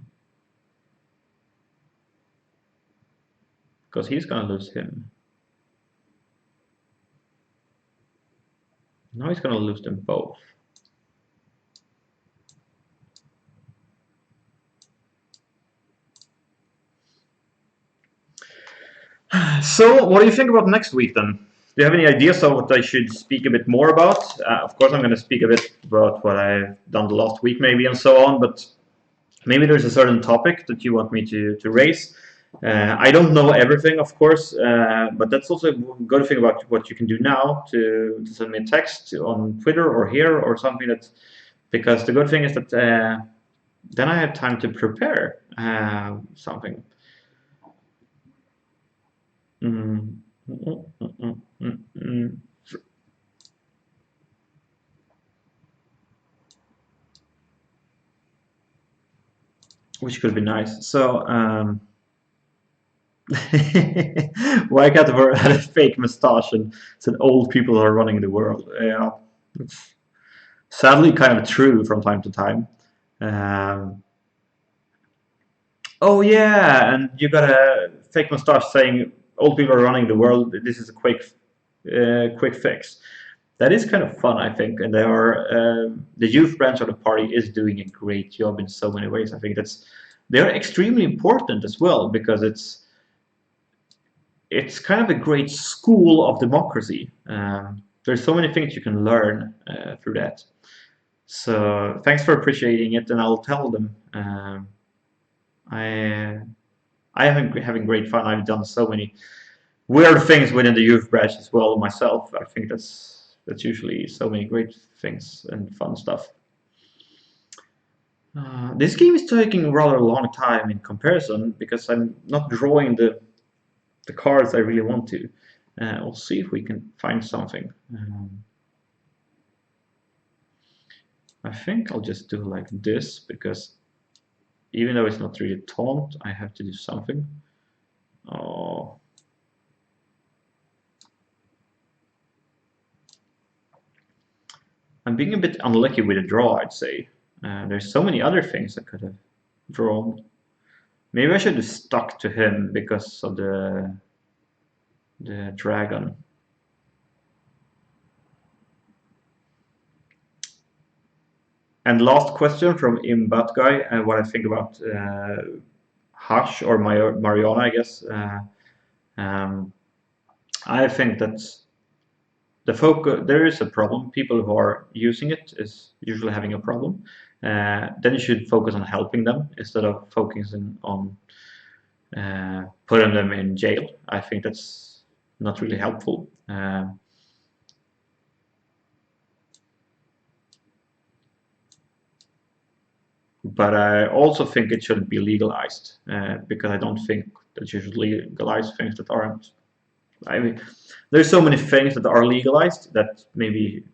because he's gonna lose him. Now he's gonna lose them both. So, what do you think about next week then? Do you have any ideas of what I should speak a bit more about? Of course, I'm going to speak a bit about what I've done the last week, maybe, and so on. But maybe there's a certain topic that you want me to raise. I don't know everything, of course, but that's also a good thing about what you can do now to send me a text on Twitter or here or something. That because the good thing is that then I have time to prepare something. Mm, mm, mm, mm, mm. Which could be nice. So, why can't I had a fake mustache and said old people are running the world? Yeah, it's sadly kind of true from time to time. Um, oh yeah, and you got a fake mustache saying old people are running the world. This is a quick fix. That is kind of fun, I think, and they are the youth branch of the party is doing a great job in so many ways. I think they're extremely important as well because it's kind of a great school of democracy. There's so many things you can learn through that. So thanks for appreciating it, and I'll tell them. I I have been having great fun. I've done so many weird things within the youth branch as well myself. I think that's usually so many great things and fun stuff. This game is taking a rather long time in comparison because I'm not drawing the cards I really want to. We'll see if we can find something. I think I'll just do like this because even though it's not really taunt, I have to do something. Oh. I'm being a bit unlucky with a draw, I'd say. There's so many other things I could have drawn. Maybe I should have stuck to him because of the dragon. And last question from Imbat guy, what I think about Hush or Mariana, I guess. I think that the focus there is a problem. People who are using it is usually having a problem. Then you should focus on helping them instead of focusing on putting them in jail. I think that's not really helpful. But I also think it shouldn't be legalized because I don't think that you should legalize things that aren't. I mean, there's so many things that are legalized that maybe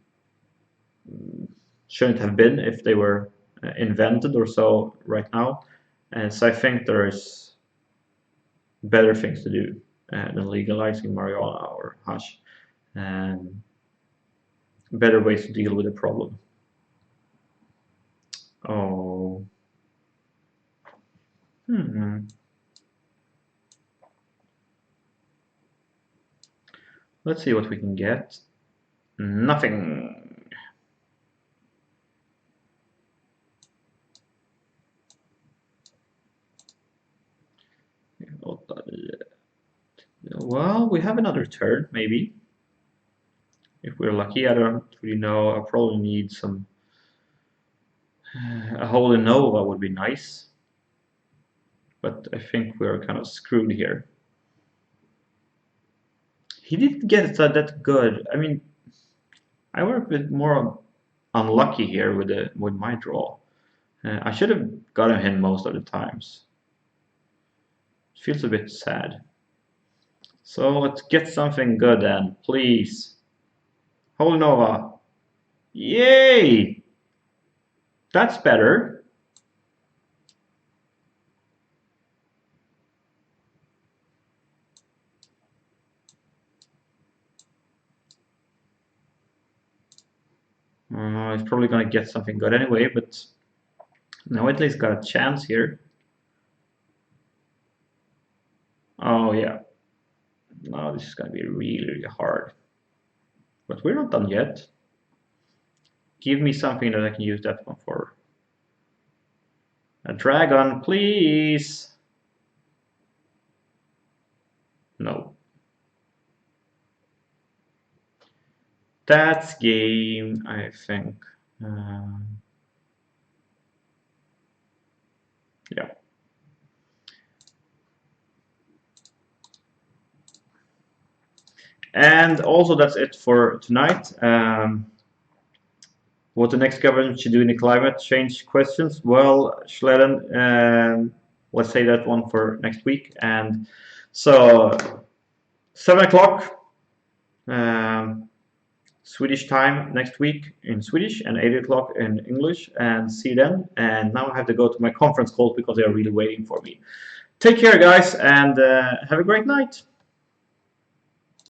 shouldn't have been if they were invented or so right now. And so I think there's better things to do than legalizing marijuana or hash, and better ways to deal with the problem. Oh. Let's see what we can get. Nothing. Well, we have another turn, maybe. If we're lucky, I don't really know. I probably need some. A Holy Nova would be nice. But I think we're kind of screwed here. He didn't get that good. I mean, I were a bit more unlucky here with my draw. I should have gotten him most of the times. It feels a bit sad. So let's get something good then, please. Holy Nova. Yay! That's better. He's probably gonna get something good anyway, but now at least got a chance here. Oh yeah. Now this is going to be really, really hard. But we're not done yet. Give me something that I can use that one for. A dragon, please. No. That's game, I think. Yeah. And also that's it for tonight. What the next government should do in the climate change questions? Well, Schleden, let's say that one for next week. And so 7 o'clock Swedish time next week in Swedish and 8 o'clock in English, and see you then. And now I have to go to my conference call because they are really waiting for me. Take care, guys, and have a great night.